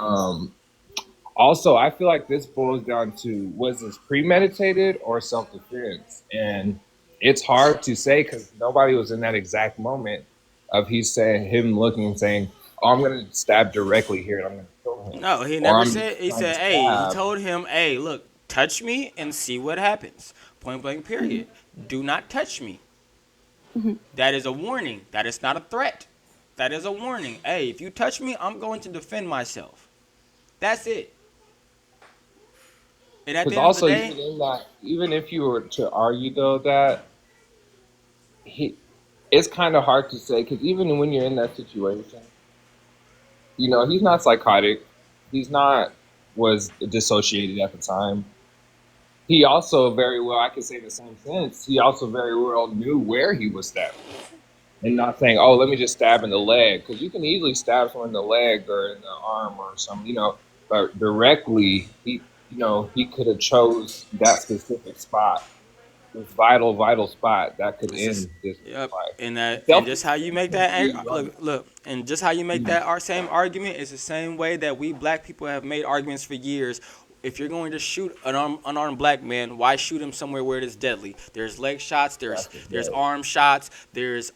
also, I feel like this boils down to, was this premeditated or self defense? And it's hard to say because nobody was in that exact moment of him looking and saying, "Oh, I'm going to stab directly here and I'm going to kill him," no, he or never "I'm said. He trying to said, "Hey," he stab." told him, "Hey, look, touch me and see what happens." Point blank. Period. Do not touch me. That is a warning. That is not a threat. That is a warning. Hey, if you touch me, I'm going to defend myself. That's it. And at Because the end of the also, day, even if you were to argue though that he, it's kind of hard to say because even when you're in that situation, he's not psychotic. He's not was dissociated at the time. He also very well, I could say in the same sense, he also very well knew where he was stabbing. And not saying, "Oh, let me just stab in the leg," because you can easily stab someone in the leg or in the arm or something, but directly, he could have chose that specific spot, this vital spot that could it's just, end this yep. life. And just how you make that Self-defense, look, and just how you make that our same argument is the same way that we black people have made arguments for years. If you're going to shoot an unarmed black man, why shoot him somewhere where it is deadly? There's leg shots, there's arm shots, there's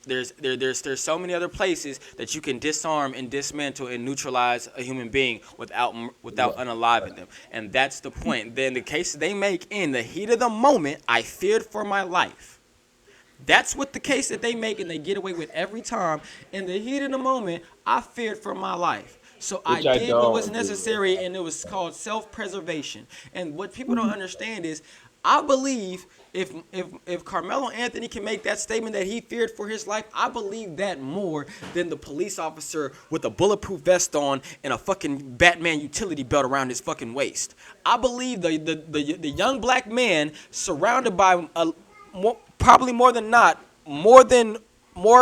so many other places that you can disarm and dismantle and neutralize a human being without unaliving them. And that's the point. Then the cases they make in the heat of the moment, I feared for my life. That's what the case that they make and they get away with every time. In the heat of the moment, I feared for my life. So I which I did what don't was agree with. necessary, and it was called self-preservation. And what people don't understand is I believe if Carmelo Anthony can make that statement that he feared for his life, I believe that more than the police officer with a bulletproof vest on and a fucking Batman utility belt around his fucking waist. I believe the young black man surrounded by probably more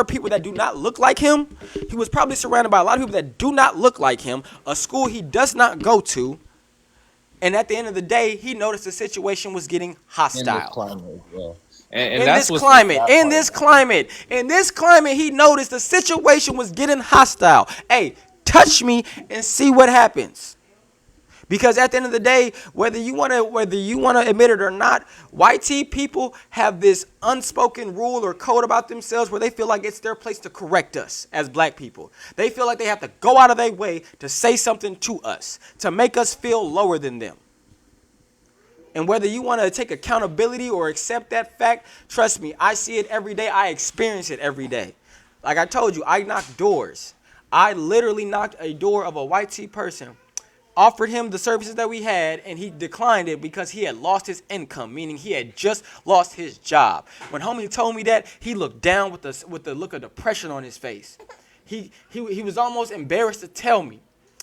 people that do not look like him. He was probably surrounded by a lot of people that do not look like him, a school he does not go to. And at the end of the day, he noticed the situation was getting hostile. In this climate as well. And in that's this climate, he noticed the situation was getting hostile. Hey, touch me and see what happens. Because at the end of the day, whether you want to admit it or not, white people have this unspoken rule or code about themselves where they feel like it's their place to correct us as black people. They feel like they have to go out of their way to say something to us, to make us feel lower than them. And whether you want to take accountability or accept that fact, trust me, I see it every day. I experience it every day. Like I told you, I knock doors. I literally knocked a door of a white person, offered him the services that we had, and he declined it because he had lost his income, meaning he had just lost his job. When homie told me that, he looked down with the look of depression on his face. He was almost embarrassed to tell me.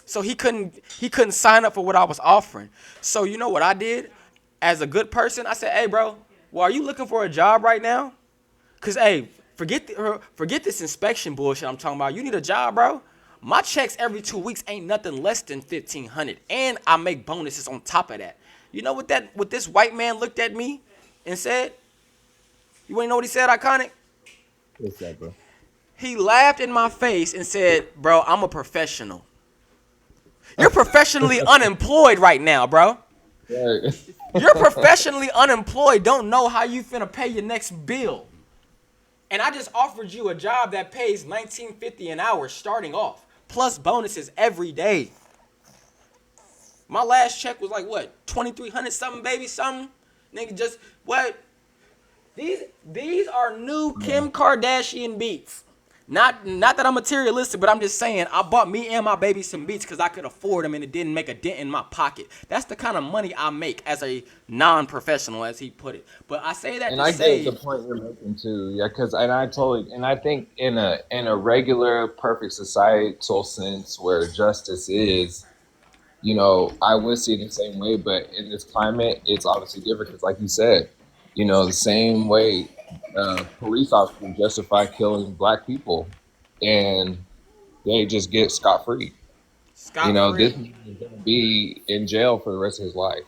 So he couldn't sign up for what I was offering. So you know what I did? As a good person, I said, "Hey, bro, well, are you looking for a job right now? Cause hey, forget this inspection bullshit I'm talking about. You need a job, bro. My checks every 2 weeks ain't nothing less than $1,500, and I make bonuses on top of that. You know what this white man looked at me and said? You ain't know what he said, Iconic? What's that, bro? He laughed in my face and said, "Bro, I'm a professional. You're professionally unemployed right now, bro. Right. You're professionally unemployed. Don't know how you finna pay your next bill. And I just offered you a job that pays $19.50 an hour starting off, plus bonuses every day. My last check was like what, $2,300 something, baby, something. Nigga, just what? These are new Kim Kardashian beats. Not that I'm materialistic, but I'm just saying I bought me and my baby some beats because I could afford them and it didn't make a dent in my pocket. That's the kind of money I make as a non-professional, as he put it. But I say that and to I say, get the point you're making too, yeah. Because I think in a regular perfect societal sense where justice is, you know, I would see it the same way. But in this climate, it's obviously different because, like you said, you know, the same way police officers justify killing black people, and they just get scot free. You know, this scot-free. man is going to be in jail for the rest of his life,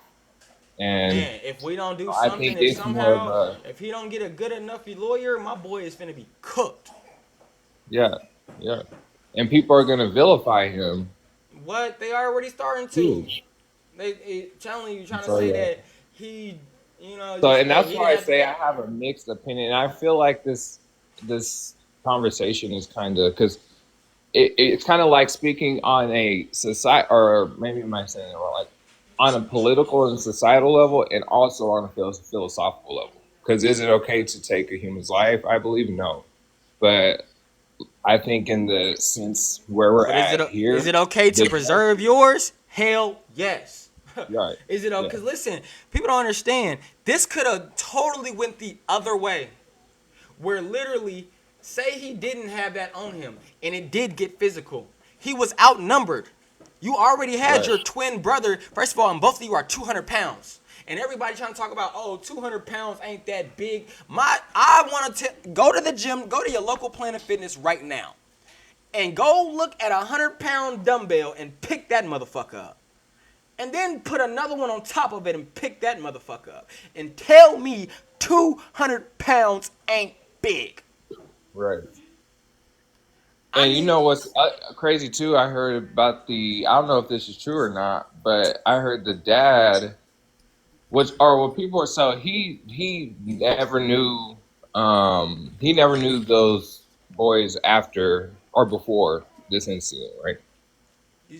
and Man, if we don't do I something, think it's more of a if he don't get a good enough lawyer, my boy is finna be cooked. yeah, yeah, and people are going to vilify him What? They already starting too. to. They trying to So say yeah. that he, So, just and that's he why didn't I have to say make. I have a mixed opinion. I feel like this conversation is kind of because it's kind of like speaking on a society, or maybe am I saying it wrong? Like on a political and societal level, and also on a philosophical level. Because is it okay to take a human's life? I believe no, but I think in the sense where we're But at is here, it okay to the preserve yours? Hell yes. right, Is it okay? yeah, Because listen, people don't understand. This could have totally went the other way, where literally, say he didn't have that on him, and it did get physical. He was outnumbered. You already had right, your twin brother. First of all, and both of you are 200 pounds. And everybody trying to talk about, oh, 200 pounds ain't that big. I want to go to the gym, go to your local Planet Fitness right now, and go look at a 100-pound dumbbell and pick that motherfucker up. And then put another one on top of it and pick that motherfucker up. And tell me 200 pounds ain't big. right. I And you need, know what's crazy too? I heard about I don't know if this is true or not, but I heard the dad, which or what people are so he never knew those boys after or before this incident, right?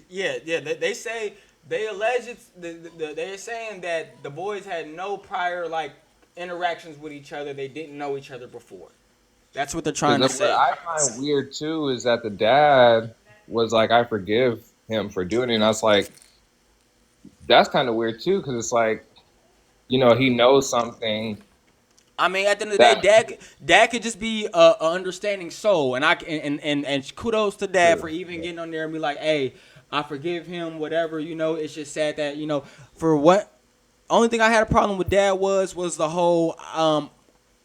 yeah. They say, they allege they're saying that the boys had no prior, like, interactions with each other. They didn't know each other before. That's what they're trying to Because what say. I find weird too is that the dad was like, "I forgive him for doing it," and I was like, "That's kind of weird too," because it's like he knows something I mean, at the end of the day, that. dad could just be a understanding soul, and and kudos to dad for even getting on there and be like, hey, I forgive him, whatever. It's just sad that for what. Only thing I had a problem with dad was the whole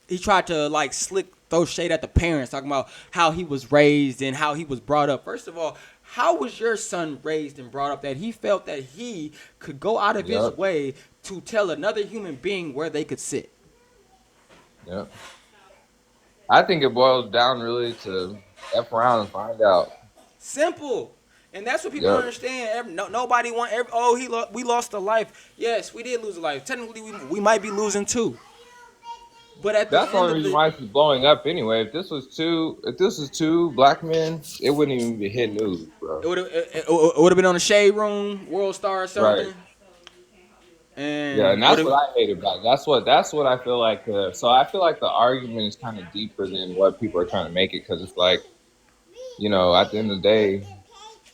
he tried to like slick throw shade at the parents, talking about how he was raised and how he was brought up. First of all, how was your son raised and brought up that he felt that he could go out of his Yep. way to tell another human being where they could sit? Yep. I think it boils down really to F around and find out. Simple. And that's what people don't Yep. understand. Nobody want. We lost a life. Yes, we did lose a life. Technically, we might be losing two. But at the That's the end only of reason the, why it's blowing up anyway. If this was two black men, it wouldn't even be hit news, bro. it would have been on the Shade Room, World Star, or Right. something. Yeah, And and that's what I hate about it. That's what I feel like. So I feel like the argument is kind of deeper than what people are trying to make it, because it's like, at the end of the day,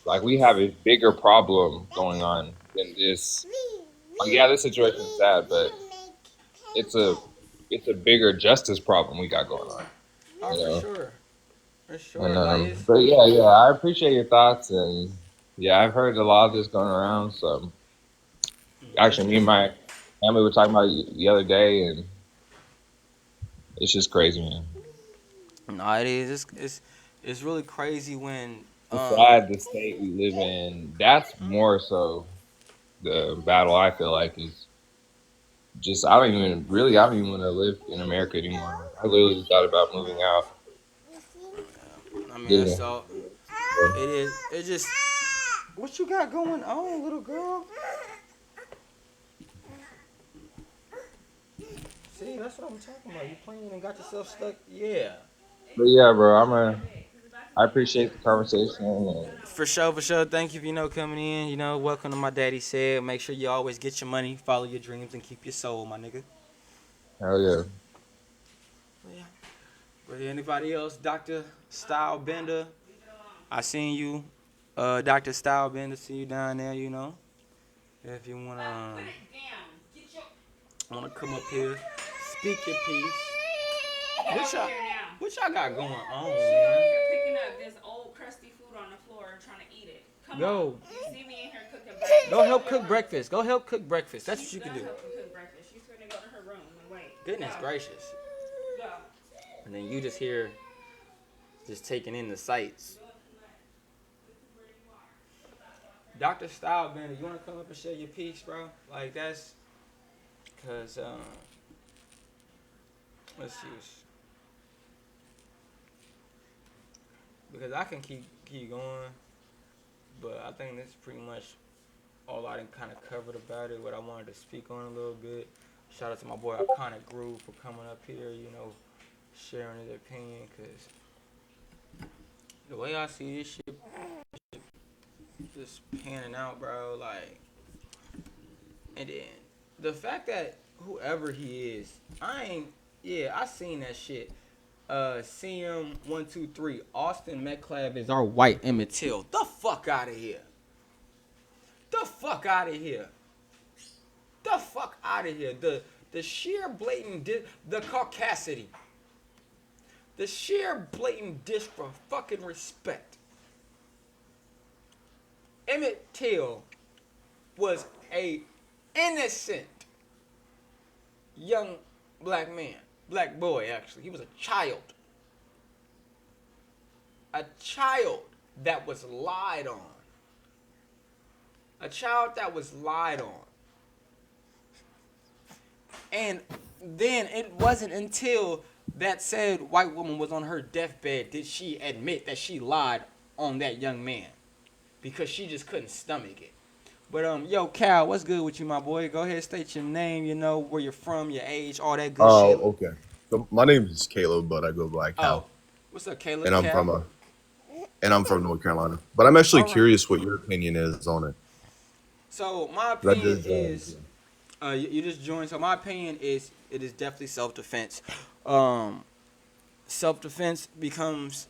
like we have a bigger problem going on than this. Like, yeah, this situation is sad, but it's a bigger justice problem we got going on. Oh, You for know. sure, for And sure. Like it's but yeah, I appreciate your thoughts, and yeah, I've heard a lot of this going around. So it's actually, me and just my family were talking about it the other day, and it's just crazy, man. no, it is. It's really crazy when It's sad the state we live in. That's more so the battle I feel like is just I don't even want to live in America anymore. I literally thought about moving out. I mean Yeah. that's all. It is. It just what you got going on, little girl? See, that's what I'm talking about. You playing and got yourself stuck. Yeah. But yeah, bro, I appreciate the conversation. And For sure, for sure. Thank you for coming in. Welcome to my daddy said. Make sure you always get your money, follow your dreams, and keep your soul, my nigga. hell yeah. Yeah. But anybody else, Dr. Stylebender? I seen you, Dr. Stylebender. See you down there. If you wanna come up here, speak your piece. What y'all got going on, man? You're picking up this old crusty food on the floor and trying to eat it. Come Go. on. You see me in here cooking breakfast. Go help cook breakfast. Go help cook breakfast. That's what you can do. Help me cook breakfast. She's gonna go to her room and wait. Goodness Go. gracious. Go. And then you just here, just taking in the sights. Dr. Stylebender, you want to come up and share your piece, bro? Like, that's... Because, let's see. Because I can keep going, but I think that's pretty much all I done kind of covered about it, what I wanted to speak on a little bit. Shout out to my boy Iconic Groove for coming up here, sharing his opinion, because the way I see this shit just panning out, bro, like, and then the fact that whoever he is, I seen that shit. CM123, Austin Metcalf is our white Emmett Till. The fuck out of here. The fuck out of here. The fuck out of here. The sheer blatant the caucasity. The sheer blatant diss for fucking respect. Emmett Till was a innocent young black man. Black boy, actually. He was a child. A child that was lied on. A child that was lied on. And then it wasn't until that said white woman was on her deathbed did she admit that she lied on that young man. Because she just couldn't stomach it. But, yo, Cal, what's good with you, my boy? Go ahead, state your name, where you're from, your age, all that good shit. Oh, okay. So my name is Caleb, but I go by Cal. Oh, what's up, Caleb? and I'm Cal? from North Carolina. But I'm actually All right. curious what your opinion is on it. So, my 'Cause I opinion just, is, you just joined. So, my opinion is, it is definitely self-defense. Self-defense becomes,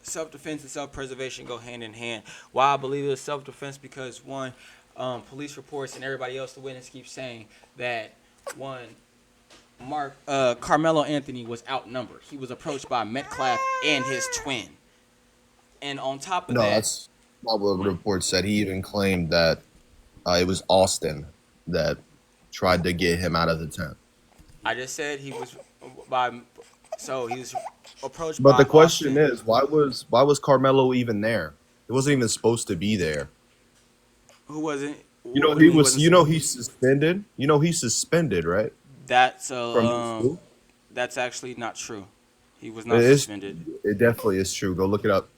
self-defense and self-preservation go hand in hand. Why I believe it's self-defense? Because one, police reports and everybody else, the witness keeps saying that Karmelo Anthony was outnumbered. He was approached by Metcalf and his twin. And on top of No, that, that's not what the report said. He even claimed that it was Austin that tried to get him out of the tent. I just said he was approached But by the question Austin. is, why was Karmelo even there? He wasn't even supposed to be there. Who wasn't? You know he was. You know he's suspended. You know he's suspended, right? That's From the school. that's actually not true. He was not suspended. It definitely is true. Go look it up.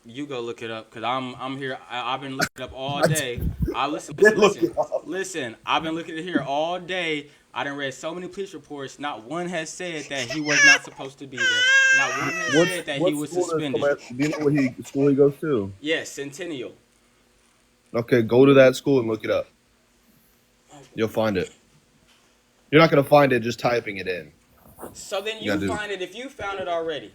You go look it up, cause I'm here. I've been looking it up all day. Listen. I've been looking at it here all day. I done read so many police reports. Not one has said that he was not supposed to be there. Not one has said that he was suspended. Do you know what school he goes to? Yes, Centennial. Okay, go to that school and look it up. You'll find it. You're not gonna find it just typing it in. So then you find it if you found it already.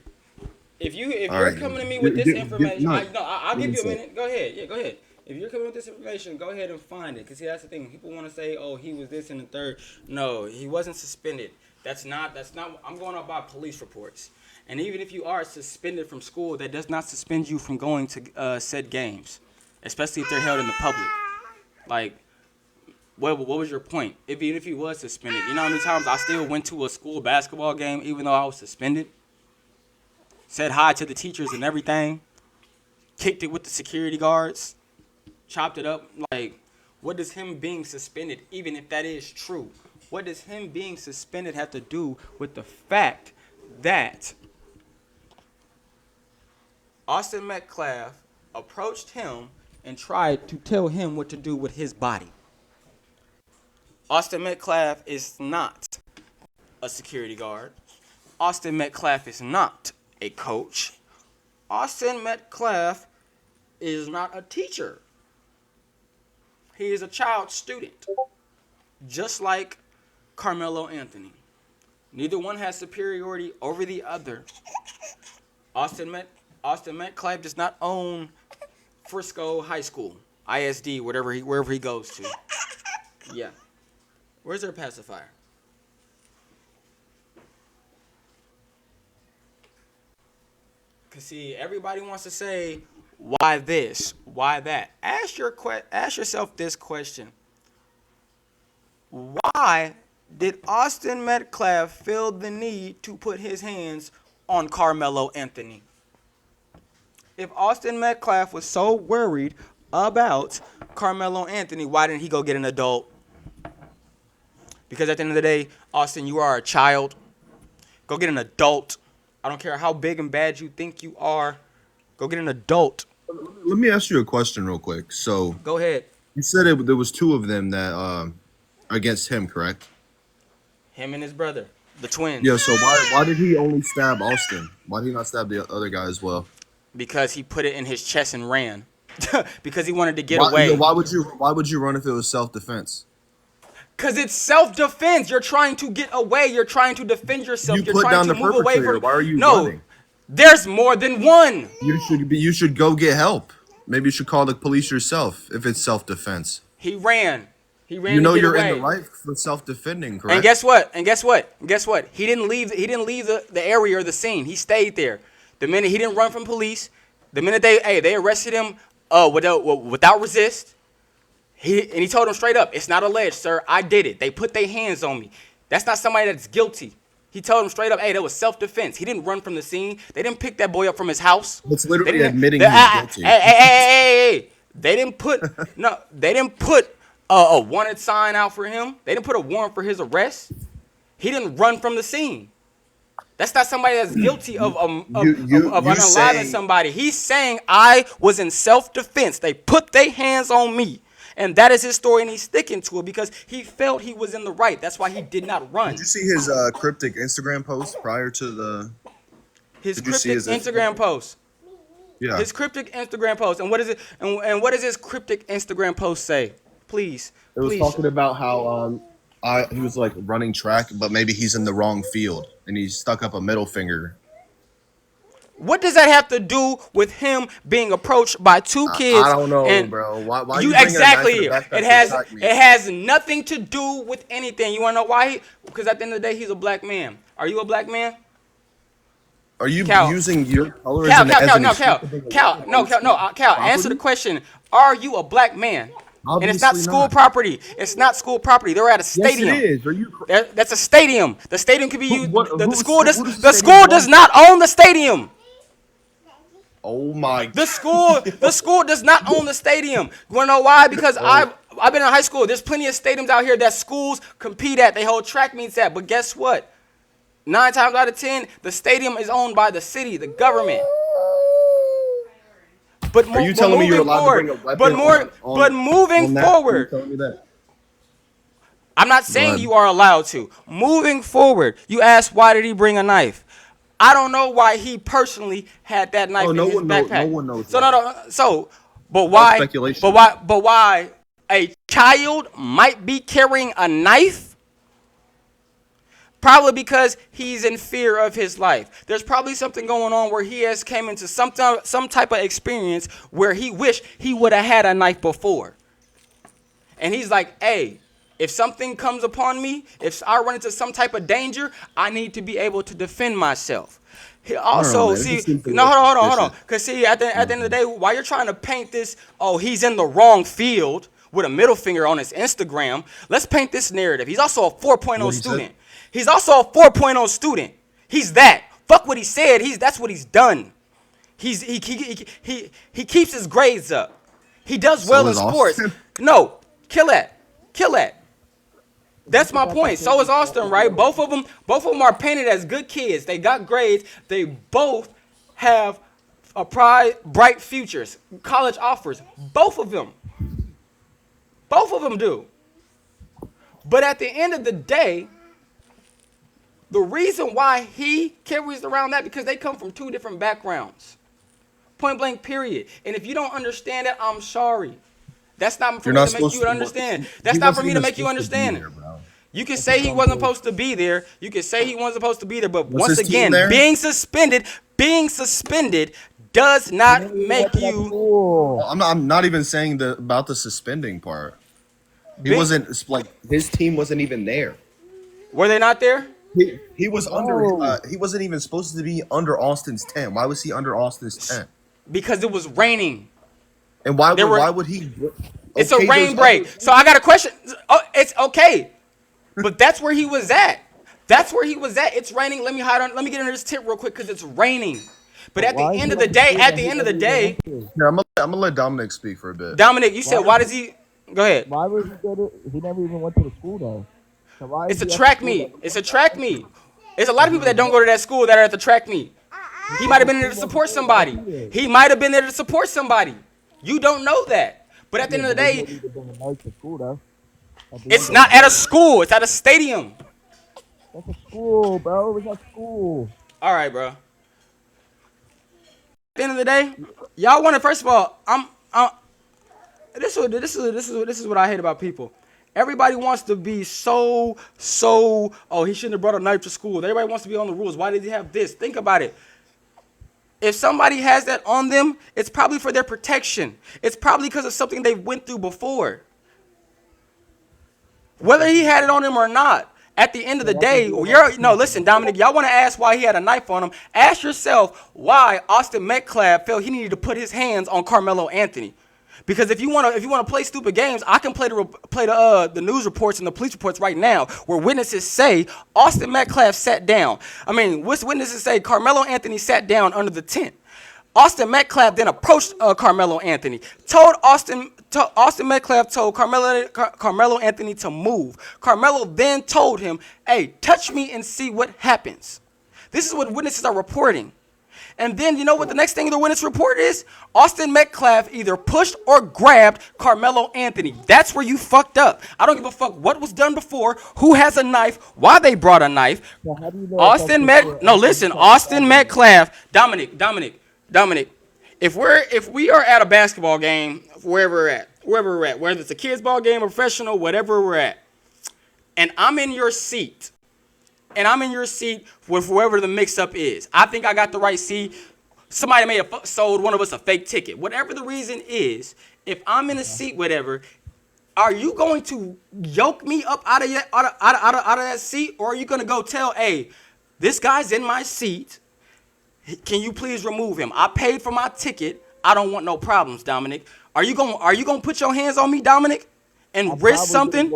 If you're right. coming to me with this information, No. I'll give you a minute. Go ahead. Yeah, go ahead. If you're coming with this information, go ahead and find it. Because see, that's the thing. People want to say, oh, he was this and the third. No, he wasn't suspended. That's not. I'm going off by police reports. And even if you are suspended from school, that does not suspend you from going to said games, especially if they're held in the public. Like, what was your point? Even if he was suspended, you know how many times I still went to a school basketball game even though I was suspended? Said hi to the teachers and everything. Kicked it with the security guards. Chopped it up. Like, what does him being suspended, even if that is true, what does him being suspended have to do with the fact that Austin Metcalf approached him and tried to tell him what to do with his body? Austin Metcalf is not a security guard. Austin Metcalf is not a coach. Austin Metcalf is not a teacher. He is a child student, just like Karmelo Anthony. Neither one has superiority over the other. Austin Metcalf does not own Frisco High School, ISD, wherever he goes to. Yeah. Where's their pacifier? Cause see, everybody wants to say, why this? Why that? Ask yourself this question. Why did Austin Metcalf feel the need to put his hands on Karmelo Anthony? If Austin Metcalf was so worried about Karmelo Anthony, why didn't he go get an adult? Because at the end of the day, Austin, you are a child. Go get an adult. I don't care how big and bad you think you are. Go get an adult. Let me ask you a question real quick. So Go ahead. you said there was two of them that against him, correct? Him and his brother, the twins. Yeah. So why did he only stab Austin? Why did he not stab the other guy as well? Because he put it in his chest and ran. Because he wanted to get away. Why would you run if it was self-defense? Because it's self-defense. You're trying to get away. You're trying to defend yourself. You You're put trying down to the move away perpetrator. from. Why are you No, running? there's more than one. You should go get help. Maybe you should call the police yourself if it's self-defense. He ran. He ran. You know to get you're away. in the right for self-defending, correct? And guess what? He didn't leave the area or the scene. He stayed there. The minute he didn't run from police, the minute they arrested him without resist, he told them straight up, it's not alleged, sir. I did it. They put their hands on me. That's not somebody that's guilty. He told them straight up, hey, that was self-defense. He didn't run from the scene. They didn't pick that boy up from his house. It's literally admitting he's guilty. Hey. They didn't put a wanted sign out for him. They didn't put a warrant for his arrest. He didn't run from the scene. That's not somebody that's guilty of unaliving somebody. He's saying I was in self-defense. They put their hands on me. And that is his story, and he's sticking to it because he felt he was in the right. That's why he did not run. Did you see his cryptic Instagram post prior to the... His cryptic Instagram post. Yeah. His cryptic Instagram post. And what is it? And what does his cryptic Instagram post say? Please. It was talking about how he was like running track, but maybe he's in the wrong field, and he stuck up a middle finger. What does that have to do with him being approached by two kids? I don't know, and bro. Why you you bringing a knife exactly. to the backpack It to has attack me? it has nothing to do with anything. You want to know why? Because at the end of the day, he's a black man. Are you a black man? Are you Cal. using your color Cal, as an no, excuse Cal, to bring a Cal, weapon no, on Cal, school no, Cal. Answer the property? question. Are you a black man? And it's not Obviously school not. property. It's not school property. They're at a Yes, stadium. it is. Are you? That's a stadium. The stadium can be used. The school does. Who does The stadium school belong does to? not own the stadium. Oh my. The school does not own the stadium. You wanna know why? Because I've been in high school. There's plenty of stadiums out here that schools compete at. They hold track meets at. But guess what? 9 times out of 10, the stadium is owned by the city, the government. But Are you telling me you're allowed to bring a weapon but moving that? forward, Are you telling me that? I'm not saying you are allowed to. Moving forward, you asked why did he bring a knife? I don't know why he personally had that knife in his backpack. No one knows. But why? Speculation. But why a child might be carrying a knife? Probably because he's in fear of his life. There's probably something going on where he has came into some type of experience where he wished he would have had a knife before. And he's like, hey, if something comes upon me, if I run into some type of danger, I need to be able to defend myself. He also, hold on. Because see, at the end of the day, while you're trying to paint this, oh, he's in the wrong field with a middle finger on his Instagram, let's paint this narrative. He's also a 4.0 student. He's also a 4.0 student. He's that. Fuck what he said. That's what he's done. He keeps his grades up. He does well in sports. Austin. No, kill that. That's my point. So is Austin, right? Both of them are painted as good kids. They got grades. They both have bright futures, college offers. Both of them do. But at the end of the day, the reason why he carries around that because they come from two different backgrounds. Point blank, period. And if you don't understand it, I'm sorry. That's not for me to make you understand. That's not for me to make you understand. You can say he wasn't supposed to be there. You can say he wasn't supposed to be there. But once again, being suspended does not make you. I'm not even saying about the suspending part. He wasn't like his team wasn't even there. Were they not there? He was under. He wasn't even supposed to be under Austin's tent. Why was he under Austin's tent? Because it was raining. And why would he? It's a rain break. So I got a question. Oh, it's okay, but that's where he was at. It's raining. Let me get into this tip real quick because it's raining. But at the end of the day, here, I'm gonna let Dominic speak for a bit. Dominic, you said why does he? Go ahead. Why would he go to? He never even went to the school though. So why It's a track meet. It's a track meet. There's a lot of people that don't go to that school that are at the track meet. He might have been there to support somebody. You don't know that. But at the end of the day, it's not at a school. It's at a stadium. That's a school, bro. It's a school. All right, bro. At the end of the day, y'all want to. First of all, This is what I hate about people. Everybody wants to be so. Oh, he shouldn't have brought a knife to school. Everybody wants to be on the rules. Why did he have this? Think about it. If somebody has that on them, it's probably for their protection. It's probably because of something they went through before. Whether he had it on him or not, at the end of the day, listen, Dominic, y'all want to ask why he had a knife on him. Ask yourself why Austin Metcalf felt he needed to put his hands on Karmelo Anthony. Because if you want to play stupid games, I can play the news reports and the police reports right now where witnesses say Austin Metcalf sat down. I mean, witnesses say Karmelo Anthony sat down under the tent. Austin Metcalf then approached Karmelo Anthony. Austin Metcalf told Karmelo Anthony to move. Karmelo then told him, "Hey, touch me and see what happens." This is what witnesses are reporting. And then you know what the next thing the witness report is? Austin Metcalf either pushed or grabbed Karmelo Anthony. That's where you fucked up. I don't give a fuck what was done before, who has a knife, why they brought a knife. So how do you know Austin Metcalf, Dominic. If we are at a basketball game, wherever we're at, whether it's a kids ball game, professional, whatever we're at, and I'm in your seat with whoever the mix-up is. I think I got the right seat. Somebody may have sold one of us a fake ticket. Whatever the reason is, if I'm in a seat, whatever, are you going to yoke me up out of that seat, or are you going to go tell, hey, this guy's in my seat. Can you please remove him? I paid for my ticket. I don't want no problems, Dominic. Are you gonna put your hands on me, Dominic, and risk something?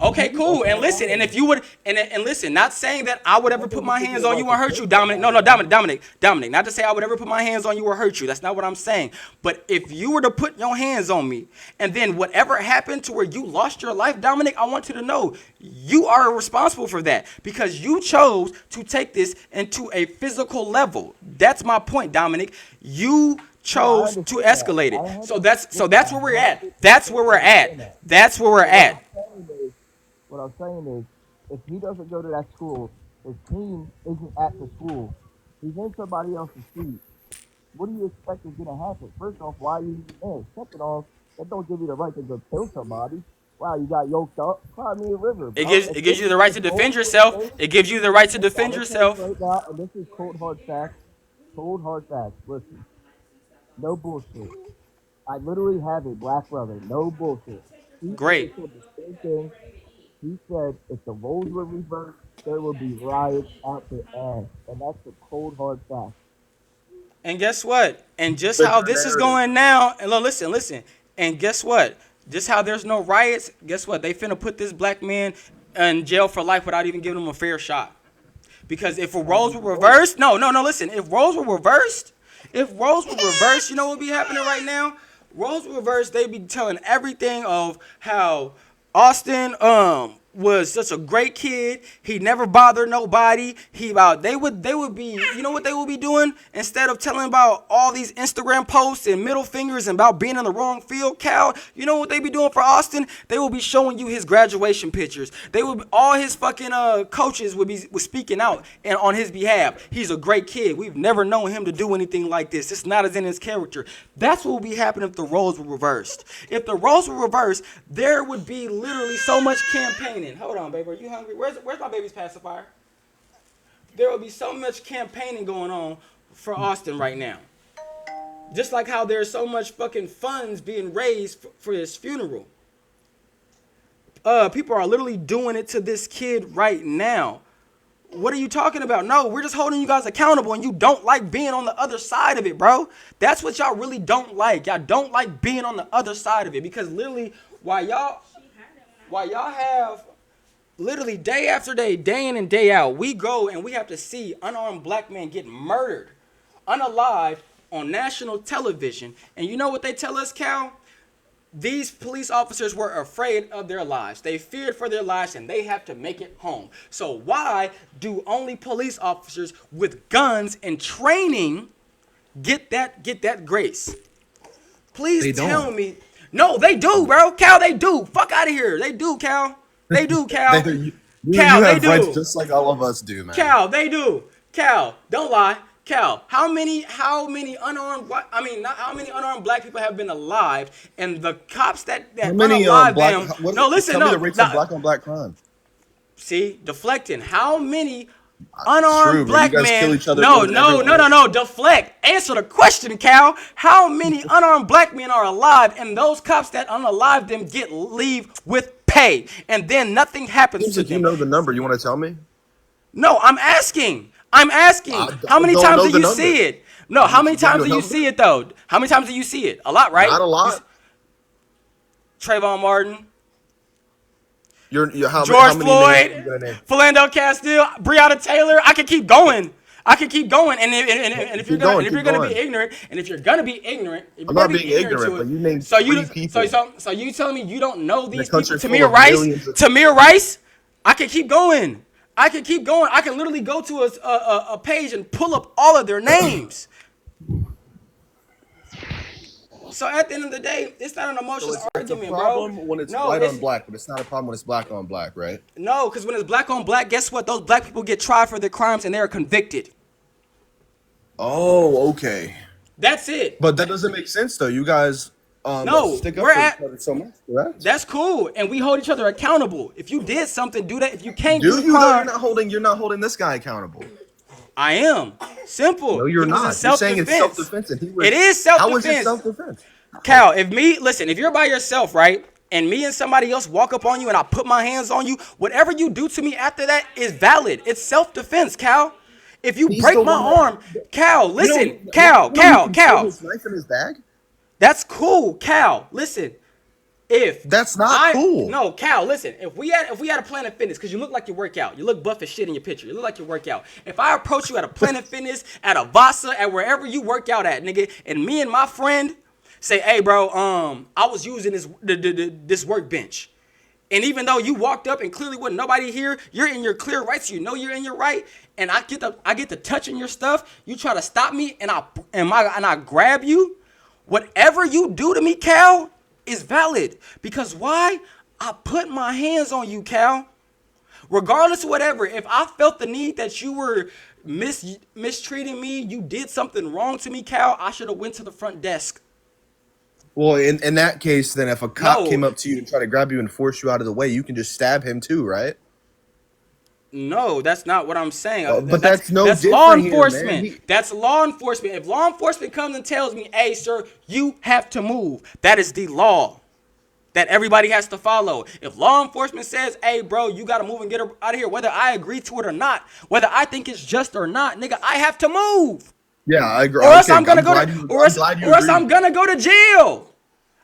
Okay, cool. And listen, and if you would, and listen, not saying that I would ever put my hands on you or hurt you, Dominic. No, Dominic. Not to say I would ever put my hands on you or hurt you. That's not what I'm saying. But if you were to put your hands on me, and then whatever happened to where you lost your life, Dominic, I want you to know you are responsible for that because you chose to take this into a physical level. That's my point, Dominic. You chose to escalate it. So that's where we're at. That's where we're at. That's where we're at. What I'm saying is, if he doesn't go to that school, his team isn't at the school. He's in somebody else's seat. What do you expect is going to happen? First off, why are you there? Second off, that don't give you the right to go kill somebody. Wow, you got yoked up. Cry me a river. Bro. It gives you the right to defend yourself. It gives you the right to defend yourself. Right now, and this is cold hard facts. Cold hard facts. Listen, no bullshit. I literally have a black brother. No bullshit. Great. He said if the roles were reversed, there would be riots out the ass. And that's the cold, hard fact. And guess what? And just how this is going now, and listen. And guess what? Just how there's no riots, guess what? They finna put this black man in jail for life without even giving him a fair shot. Because if roles were reversed, listen. If roles were reversed, you know what would be happening right now? Roles were reversed, they'd be telling everything of how Austin was such a great kid. He never bothered nobody. They would be, you know what they would be doing? Instead of telling about all these Instagram posts and middle fingers and about being in the wrong field, Cal, you know what they be doing for Austin? They will be showing you his graduation pictures. All his fucking coaches would be speaking out and on his behalf. He's a great kid. We've never known him to do anything like this. It's not as in his character. That's what would be happening if the roles were reversed. If the roles were reversed, there would be literally so much campaigning. Hold on, baby. Are you hungry? Where's my baby's pacifier? There will be so much campaigning going on for Austin right now. Just like how there's so much fucking funds being raised for his funeral. People are literally doing it to this kid right now. What are you talking about? No, we're just holding you guys accountable, and you don't like being on the other side of it, bro. That's what y'all really don't like. Y'all don't like being on the other side of it because literally while y'all have literally day after day, day in and day out, we go and we have to see unarmed black men get murdered, unalived on national television. And you know what they tell us, Cal? These police officers were afraid of their lives. They feared for their lives and they have to make it home. So why do only police officers with guns and training get that grace? Please tell me. No, they do, bro. Cal, they do. Fuck out of here. They do, Cal. They do, Cal. Cal, they do. Rights just like all of us do, man. Cal, they do. Cal, don't lie. Cal, how many unarmed black people have been alive, and the cops that unalive them? Tell me the rates of black on black crime. See, deflecting. How many unarmed black men? Kill each other. No. Deflect. Answer the question, Cal. How many unarmed black men are alive, and those cops that unalive them get leave with pay, and then nothing happens to them? You know the number. You want to tell me? No, I'm asking. How many times do you see it? No, how many times do you see it, though? How many times do you see it? A lot, right? Not a lot. Trayvon Martin. George Floyd. Philando Castile. Breonna Taylor. I can keep going. And if you're gonna be ignorant, I'm not being ignorant, but you named three people. So you telling me you don't know these people? Tamir Rice. I can keep going. I can literally go to a page and pull up all of their names. So at the end of the day, it's not an emotional argument, it's a problem when it's white on black, but it's not a problem when it's black on black, right? No, because when it's black on black, guess what? Those black people get tried for their crimes and they are convicted. Oh, okay. That's it. But that doesn't make sense, though. You guys stick up for each other so much, correct? That's cool, and we hold each other accountable. If you did something, do that. If you can't do the crime, you're not holding this guy accountable. I am. Simple. No, you're He was in not. You're saying it's self self-defense. defense, and he was. It is How was it self-defense. self defense? Cal, if you're by yourself, right, and me and somebody else walk up on you and I put my hands on you, whatever you do to me after that is valid. It's self-defense, Cal. If you break my arm, Cal, listen, Cal. His knife in his bag. That's cool, Cal. Listen, That's not cool. No, Cal, listen. If we had a Planet Fitness, because you look like you work out, you look buff as shit in your picture. You look like you work out. If I approach you at a Planet Fitness, at a Vasa, at wherever you work out at, nigga, and me and my friend say, hey, bro, I was using this workbench. And even though you walked up and clearly wasn't nobody here, you're in your clear rights. You know you're in your right, and I get to touching your stuff. You try to stop me, and I grab you. Whatever you do to me, Cal, is valid. Because why? I put my hands on you, Cal. Regardless of whatever, if I felt the need that you were mistreating me, you did something wrong to me, Cal, I should have went to the front desk. Well, in that case, then if a cop came up to you and tried to grab you and force you out of the way, you can just stab him too, right? No, that's not what I'm saying. But that's law enforcement. Here, that's law enforcement. If law enforcement comes and tells me, hey, sir, you have to move, that is the law that everybody has to follow. If law enforcement says, hey, bro, you got to move and get her out of here, whether I agree to it or not, whether I think it's just or not, nigga, I have to move. Yeah, I agree. Or else I'm gonna go to jail.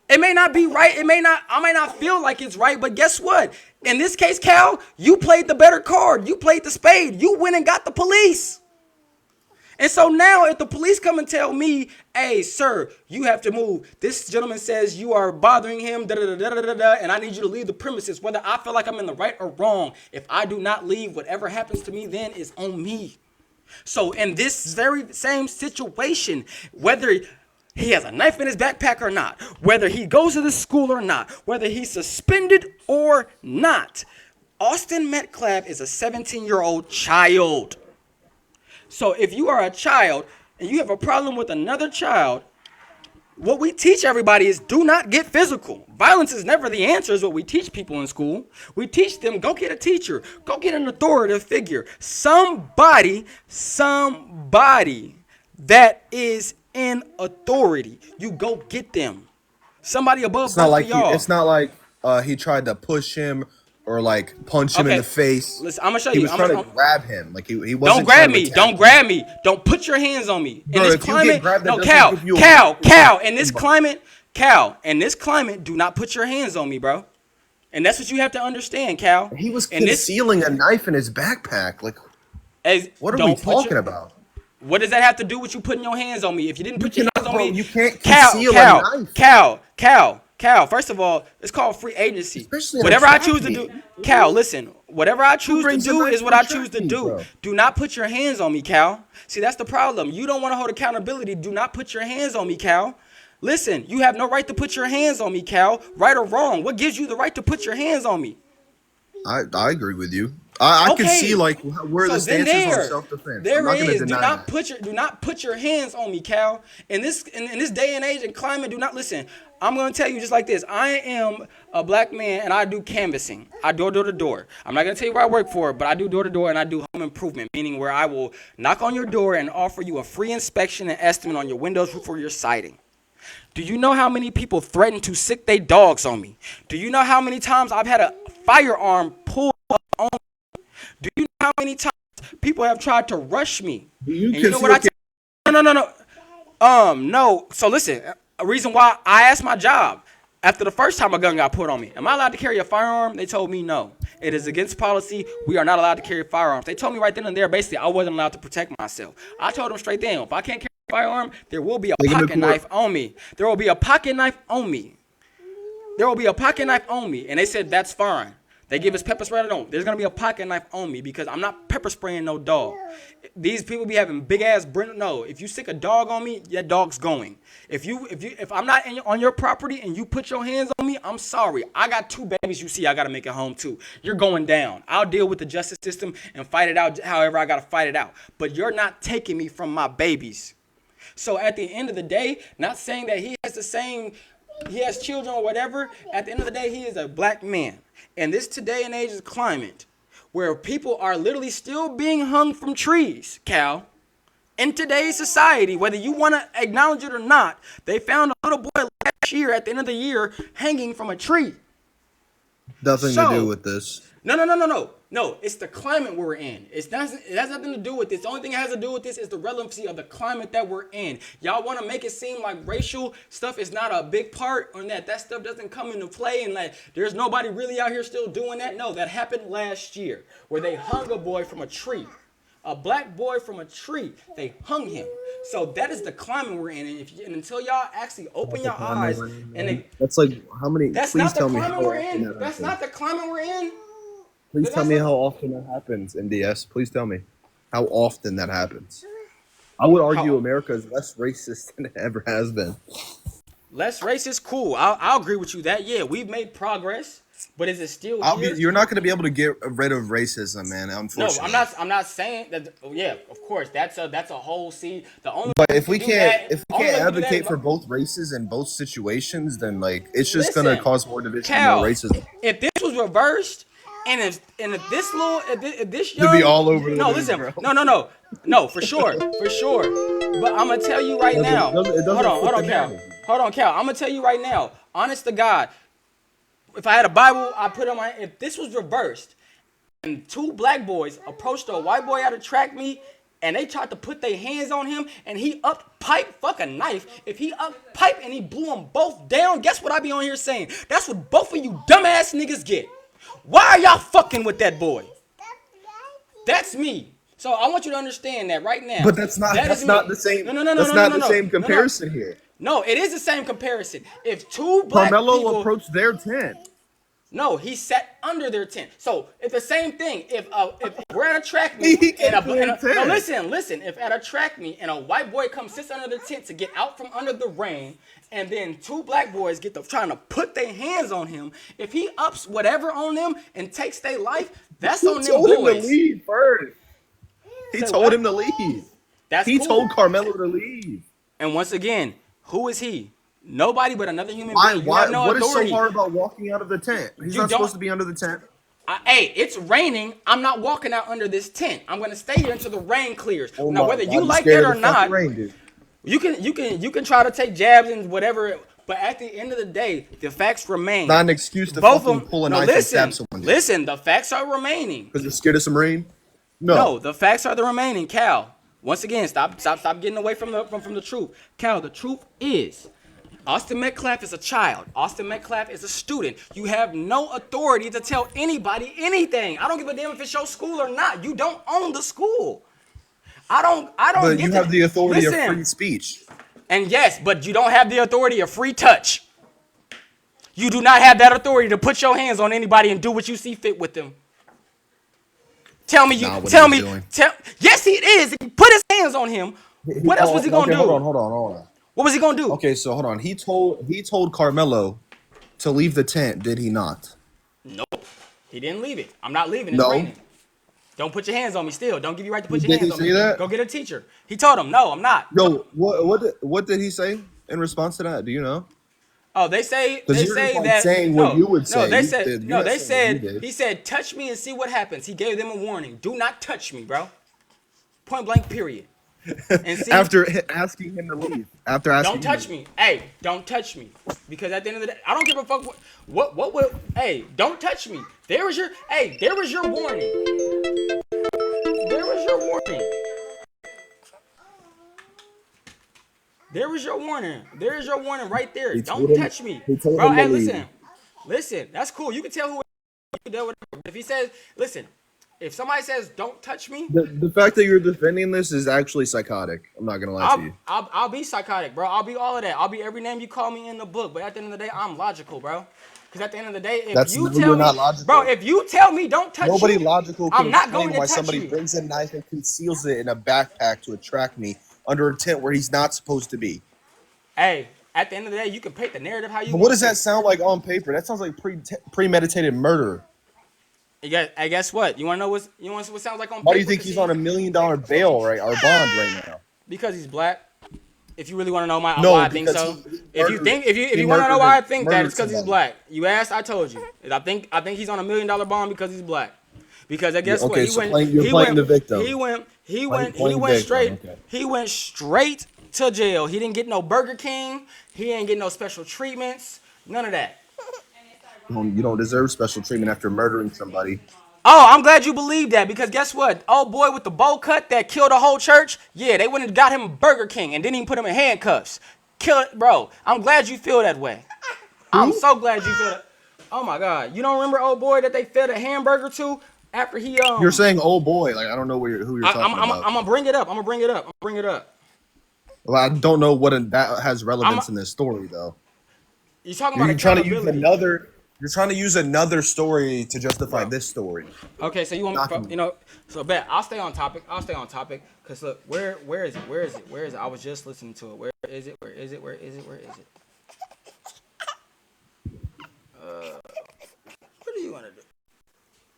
It may not be right. I may not feel like it's right, but guess what? In this case, Cal, you played the better card. You played the spade. You went and got the police. And so now if the police come and tell me, hey, sir, you have to move. This gentleman says you are bothering him, and I need you to leave the premises, whether I feel like I'm in the right or wrong. If I do not leave, whatever happens to me then is on me. So in this very same situation, whether he has a knife in his backpack or not, whether he goes to the school or not, whether he's suspended or not, Austin Metcalf is a 17-year-old child. So if you are a child and you have a problem with another child, what we teach everybody is do not get physical. Violence is never the answer is what we teach people in school. We teach them, go get a teacher. Go get an authoritative figure. Somebody that is in authority. You go get them. Somebody above both of y'all. It's not like he tried to push him or like punch him in the face. Listen, I'm gonna show you. He was trying to grab him. Like he wasn't. Don't grab me. Don't grab me. Don't put your hands on me. Bro, in this climate, Cal, in this climate, do not put your hands on me, bro. And that's what you have to understand, Cal. He was concealing a knife in his backpack. Like, what are we talking about? What does that have to do with you putting your hands on me? If you didn't put your hands on me, you can't conceal a knife. Cal, first of all, it's called free agency. Whatever I choose to do, Cal, listen, whatever I choose to do is what I choose to do. Bro. Do not put your hands on me, Cal. See, that's the problem. You don't want to hold accountability. Do not put your hands on me, Cal. Listen, you have no right to put your hands on me, Cal. Right or wrong, what gives you the right to put your hands on me? I agree with you. I can see like where the stance is on self-defense. There it is. Do not put your hands on me, Cal. In this day and age and climate, do not listen. I'm gonna tell you just like this. I am a black man and I do canvassing. I do door to door. I'm not gonna tell you where I work for, but I do door to door and I do home improvement, meaning where I will knock on your door and offer you a free inspection and estimate on your windows for your siding. Do you know how many people threaten to sick their dogs on me? Do you know how many times I've had a firearm pulled up on me? Do you know how many times people have tried to rush me? You know what No. So listen, a reason why I asked my job after the first time a gun got put on me. Am I allowed to carry a firearm? They told me no. It is against policy. We are not allowed to carry firearms. They told me right then and there, basically, I wasn't allowed to protect myself. I told them straight then, if I can't carry a firearm, there will be a pocket knife on me. There will be a pocket knife on me. There will be a pocket knife on me. And they said, that's fine. They give us pepper spray. No, there's going to be a pocket knife on me because I'm not pepper spraying no dog. These people be having big ass no. If you stick a dog on me, that dog's going. If I'm not on your property and you put your hands on me, I'm sorry. I got 2 babies you see I got to make it home too. You're going down. I'll deal with the justice system and fight it out however I got to fight it out. But you're not taking me from my babies. So at the end of the day, not saying that he has children or whatever. At the end of the day, he is a black man. And this today and age is climate. where people are literally still being hung from trees, Cal. In today's society, whether you want to acknowledge it or not, they found a little boy last year at the end of the year hanging from a tree. Nothing to do with this. No, it's the climate we're in. It has nothing to do with this. The only thing it has to do with this is the relevancy of the climate that we're in. Y'all want to make it seem like racial stuff is not a big part, or that stuff doesn't come into play, and like there's nobody really out here still doing that. No, that happened last year where they hung a boy from a tree. A black boy from a tree. They hung him. So that is the climate we're in. And until y'all actually open your eyes and that's like how many? That's please not the tell me climate how we're often in. That's not the climate we're in. Please tell me how often that happens in DS. Please tell me how often that happens. I would argue America is less racist than it ever has been. Less racist, cool. I'll agree with you that. Yeah, we've made progress, but is it still here? You're not going to be able to get rid of racism, man. Unfortunately, No, I'm not saying that. Yeah, of course, that's a whole seed. The only but if we can't advocate for both races in both situations, then like it's just going to cause more division and more racism. If this was reversed, and if this young, to be all over the no, news, listen, bro. no, for sure. But I'm gonna tell you right now. Hold on, Cal. I'm gonna tell you right now. Honest to God, if I had a Bible, I put on my. If this was reversed, and two black boys approached a white boy at a track meet, and they tried to put their hands on him, and he up pipe, fuck a knife. If he up pipe and he blew them both down, guess what I be on here saying? That's what both of you dumbass niggas get. Why are y'all fucking with that boy? That's me. So I want you to understand that right now. But that's not the same. No. That's not the same comparison here. No, it is the same comparison. If two black Karmelo people approached their tent. No, he sat under their tent. So it's the same thing. If we're at a track meet listen. If at a track meet and a white boy comes sits under the tent to get out from under the rain, and then two black boys get to trying to put their hands on him, if he ups whatever on them and takes their life, that's on them boys. He told him to leave first. He told him to leave. He told Karmelo to leave. And once again, who is he? Nobody but another human being. You have no what authority. is so hard about walking out of the tent? He's not supposed to be under the tent. Hey, it's raining. I'm not walking out under this tent. I'm gonna stay here until the rain clears. Now, whether you like that or not, you can try to take jabs and whatever. But at the end of the day, the facts remain. Not an excuse to fucking pull a knife and stab someone. Listen, the facts are remaining. Because you're scared of some rain? No, the facts are the remaining. Cal, once again, stop getting away from the truth. Cal, the truth is, Austin Metcalf is a child. Austin Metcalf is a student. You have no authority to tell anybody anything. I don't give a damn if it's your school or not. You don't own the school. I don't. But you have the authority of free speech. And yes, but you don't have the authority of free touch. You do not have that authority to put your hands on anybody and do what you see fit with them. Tell me yes, he is. He put his hands on him. What else was he gonna do? Hold on. What was he gonna do? Okay, so hold on. He told Karmelo to leave the tent, did he not? Nope. He didn't leave it. I'm not leaving. It's raining. Don't put your hands on me still. Don't give you right to put your hands on me. Did he say that? Go get a teacher. He told him, no, I'm not. Yo, what did he say in response to that? Do you know? Oh, they say that saying what you would say. He said, touch me and see what happens. He gave them a warning. Do not touch me, bro. Point blank, period. And see, after asking him to leave. Don't touch me. Hey, don't touch me. Because at the end of the day, I don't give a fuck what will. Hey, don't touch me. There was your warning. There was your warning. There was your warning. There is your warning right there. Don't touch me. Bro, hey, listen. That's cool. You can tell who you deal with. If he says, listen, if somebody says, don't touch me. The fact that you're defending this is actually psychotic. I'm not going to lie to you. I'll be psychotic, bro. I'll be all of that. I'll be every name you call me in the book. But at the end of the day, I'm logical, bro. Because at the end of the day, if you tell me don't touch nobody logical can I'm not going to why touch somebody you. brings a knife and conceals it in a backpack to attract me under a tent where he's not supposed to be. Hey, at the end of the day, you can paint the narrative how you want. But what does that sound like on paper? That sounds like premeditated murder. I guess what? You want to know what sounds like on paper? Why do you think he's on $1 million bail or bond right now? Because he's black. If you really want to know why I think so, if you want to know why I think that, it's because he's black. You asked, I told you. I think he's on $1 million bond because he's black. Because I guess what Okay, he so went, you're playing the victim. he Playing went victim. straight, Okay. he went straight to jail. He didn't get no Burger King. He didn't get no special treatments. None of that. You don't deserve special treatment after murdering somebody. Oh, I'm glad you believe that because guess what? Old boy with the bowl cut that killed the whole church. Yeah, they went and got him Burger King and didn't even put him in handcuffs. Kill it, bro. I'm glad you feel that way. I'm so glad you feel that. Oh my God, you don't remember old boy that they fed a hamburger to after he You're saying, "Oh boy," like I don't know who you're talking about. I'm gonna bring it up. I'm gonna bring it up. I'm gonna bring it up. Well, I don't know that has I'm. relevance in this story, though. You talking about You're trying to use accountability? another. You're trying to use another story to justify Bro. this story. Okay, so you want Not me, me. you know, so bet I'll stay on topic. I'll stay on topic because look, where is it? Where is it? Where is it? I was just listening to it. Where is it? Where is it? Where is it? Where is it? What do you want to do?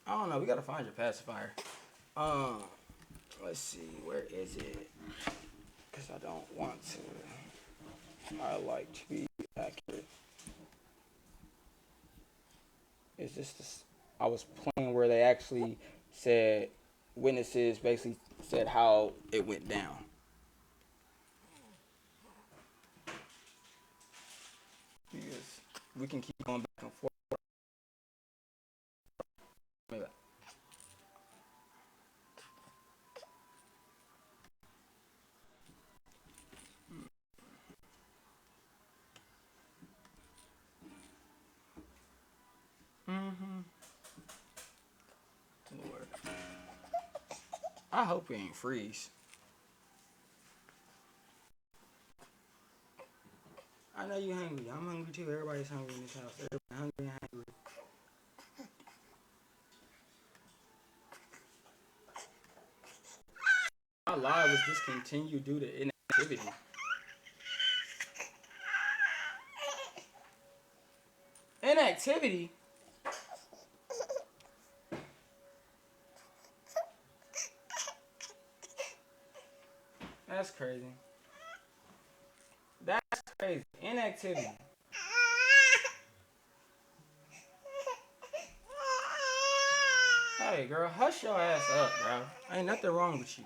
I don't know. We gotta find your pacifier. Let's see. Where is it? Because I don't want to. I like to be accurate. Is this? I was playing where they actually said witnesses basically said how it went down. Because we can keep going back and forth. Maybe. Lord. I hope we ain't freeze. I know you hungry. I'm hungry too. Everybody's hungry in this house. Everybody hungry and hungry. My live was discontinued due to inactivity. Inactivity? That's crazy. That's crazy. Inactivity. Hey, girl, hush your ass up, bro. Ain't nothing wrong with you.